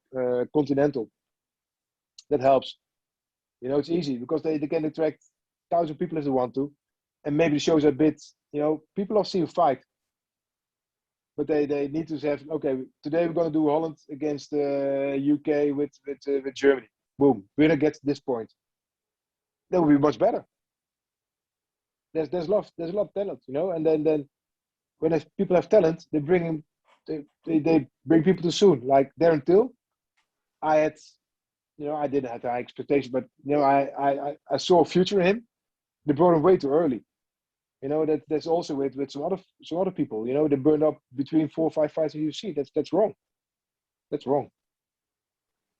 continental. That helps. You know, it's easy because they can attract 1,000 people if they want to, and maybe the shows are a bit. You know, people love seeing fight. But they need to have, okay, today we're going to do Holland against UK with Germany. Boom, winner gets this point. That would be much better. There's a lot of talent, you know. And then when people have talent, they bring people too soon. Like Darren Till, I had, you know, I didn't have high expectations, but you know, I saw a future in him. They brought him way too early. You know, that's also with some other people. You know, they burned up between 4 or 5 fights in UFC. That's wrong. That's wrong.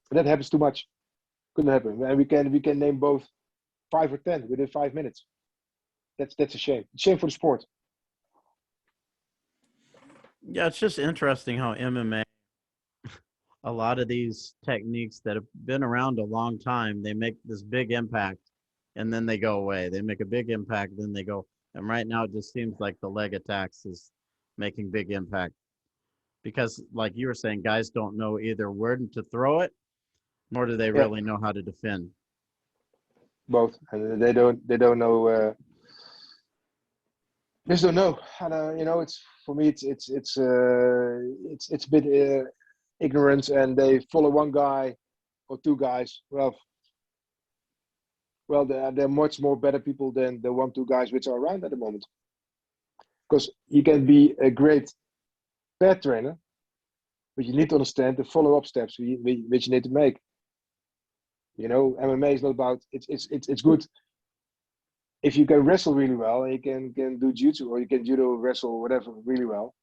And that happens too much. Couldn't happen. And we can name both 5 or 10 within 5 minutes. That's a shame. Shame for the sport. Yeah, it's just interesting how MMA, a lot of these techniques that have been around a long time, they make this big impact and then they go away. They make a big impact, then they go. And right now, it just seems like the leg attacks is making big impact because, like you were saying, guys don't know either where to throw it, nor do they really know how to defend. Both, and they don't know. Just don't know. And you know, it's for me, it's a bit ignorance, and they follow one guy or 2 guys. Well, they're much more better people than the 1-2 guys which are around at the moment. Because you can be a great pad trainer, but you need to understand the follow-up steps which you need to make. You know, MMA is not about it's good if you can wrestle really well and you can do jiu-jitsu or you can judo, wrestle, whatever really well.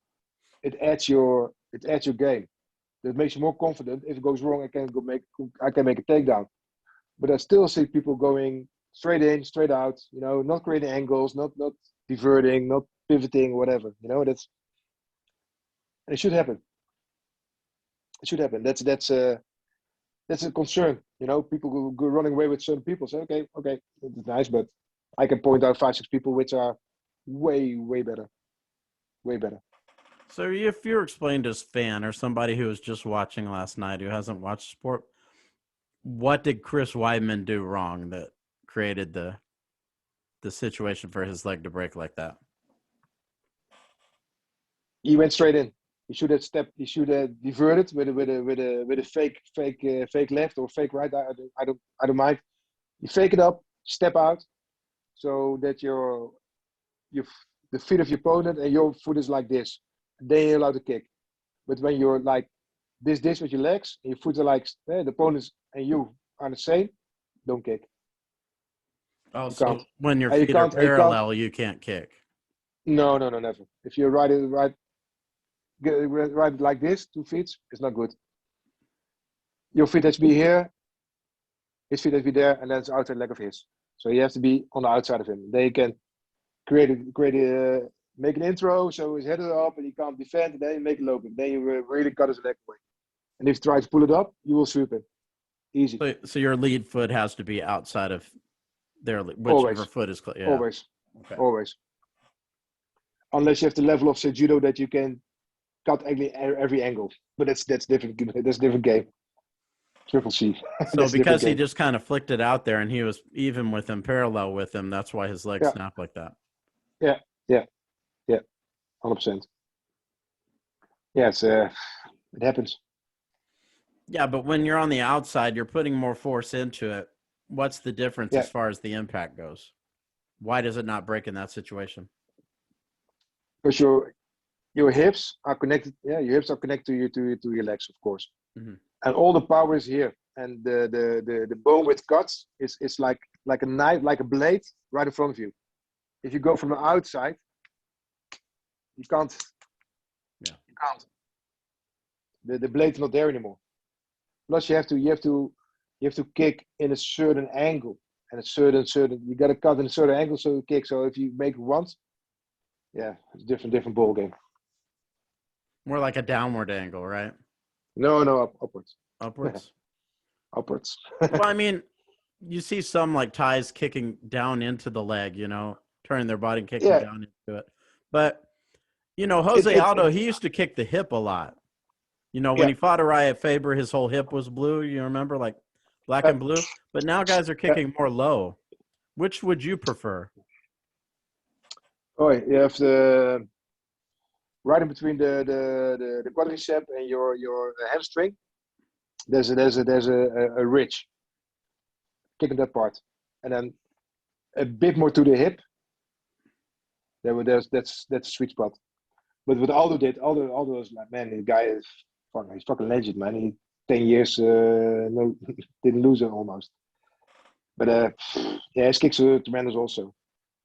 It adds your game. That makes you more confident. If it goes wrong, I can make a takedown. But I still see people going straight in, straight out, you know, not creating angles, not diverting, not pivoting, whatever. You know, and it should happen. It should happen. That's a concern. People go running away with certain people. Say, okay, that's nice, but I can point out 5, 6 people which are way, way better, way better. So if you're explaining to a fan or somebody who was just watching last night who hasn't watched sport, what did Chris Weidman do wrong that created the situation for his leg to break like that? He went straight in. He should have stepped. He should have diverted with a fake left or fake right. I don't mind. You fake it up, step out, so that the feet of your opponent and your foot is like this. Then you're allowed to kick. But when you're like this with your legs, and your foot are like the opponents and you are the same, don't kick. Oh, so when your feet are parallel, you can't kick. No, never. If you're right like this, 2 feet, it's not good. Your feet has to be here, his feet has to be there, and that's the outside leg of his. So you have to be on the outside of him. They can make an intro, so his head is up and he can't defend, and then you make a low kick. Then you really cut his leg away. And if you try to pull it up, you will sweep it. Easy. So your lead foot has to be outside of their whichever foot is close. Yeah. Always. Okay. Always. Unless you have the level of say judo that you can cut every angle, but that's different. That's a different game. Triple C. So because he just kind of flicked it out there and he was even with him, parallel with him, that's why his leg snapped like that. Yeah, 100%. Yeah, it happens. Yeah, but when you're on the outside, you're putting more force into it. What's the difference as far as the impact goes? Why does it not break in that situation? Because your hips are connected. Yeah, your hips are connected to your legs, of course. Mm-hmm. And all the power is here. And the bone with cuts is like a knife, like a blade right in front of you. If you go from the outside, you can't. Yeah. You can't. The blade's not there anymore. Plus, you have to kick in a certain angle and a certain. You got to cut in a certain angle so you kick. So if you make it once, yeah, it's different ball game. More like a downward angle, right? No, upwards. Upwards. Upwards. Well, I mean, you see some like Thais kicking down into the leg, turning their body and kicking down into it. But Jose Aldo, he used to kick the hip a lot. When he fought Uriah Faber, his whole hip was blue. You remember, like black and blue. But now guys are kicking more low. Which would you prefer? Oh, you have the right in between the quadricep and your hamstring. There's a ridge. Kicking that part, and then a bit more to the hip. That's a sweet spot. But what Aldo was like, man, the guy is he's fucking legend, man. He 10 years didn't lose it almost. But his kicks are tremendous also.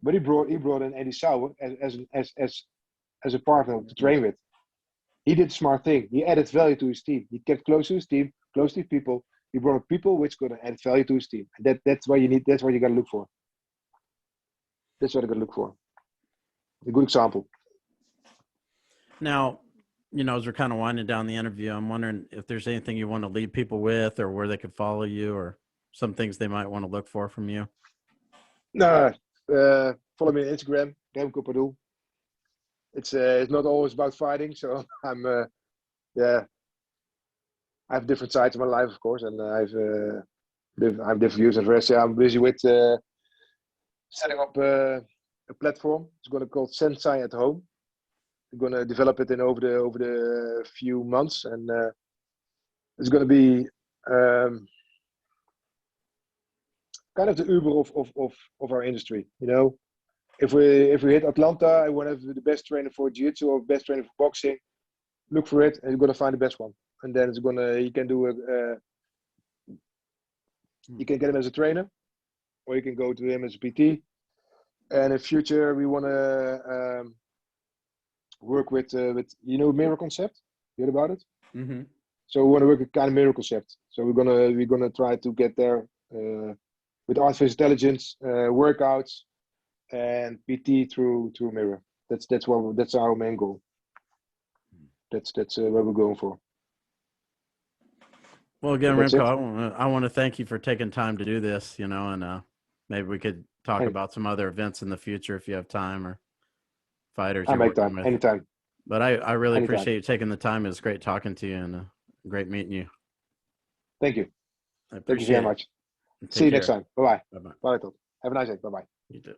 But he brought in Eddie Sauer as a partner to train with. He did a smart thing. He added value to his team. He kept close to his team, close to his people. He brought people which going to add value to his team. And that's what you need. That's what you got to look for. That's what you got to look for. A good example. Now, as we're kind of winding down the interview, I'm wondering if there's anything you want to leave people with, or where they could follow you, or some things they might want to look for from you. No, follow me on Instagram, Remco Pardoel. It's not always about fighting, so I'm I have different sides of my life, of course, and I'm different views and rest. Yeah, I'm busy with setting up a platform. It's going to call Sensei at Home. I'm going to develop it over the few months, and it's going to be kind of the Uber of our industry. If we hit Atlanta, I want to have the best trainer for jiu-jitsu or best trainer for boxing. Look for it, and you're gonna find the best one. And then you can get him as a trainer, or you can go to him as a PT. And in future, we want to work with mirror concept. You heard about it? Mm-hmm. So we want to work with kind of mirror concept. So we're gonna try to get there with artificial intelligence, workouts, and PT through mirror. That's our main goal. That's what we're going for. Well, again, But that's Remco, it. I want to thank you for taking time to do this, you know, and maybe we could talk Any, about some other events in the future if you have time or fighters I you're make working time with. anytime. But I really Anytime. appreciate you taking the time. It was great talking to you and great meeting you. Thank you. I Thank you very appreciate it. much. See Take you next care. time. Bye bye. Bye-bye. Bye. Have a nice day. Bye bye. You too.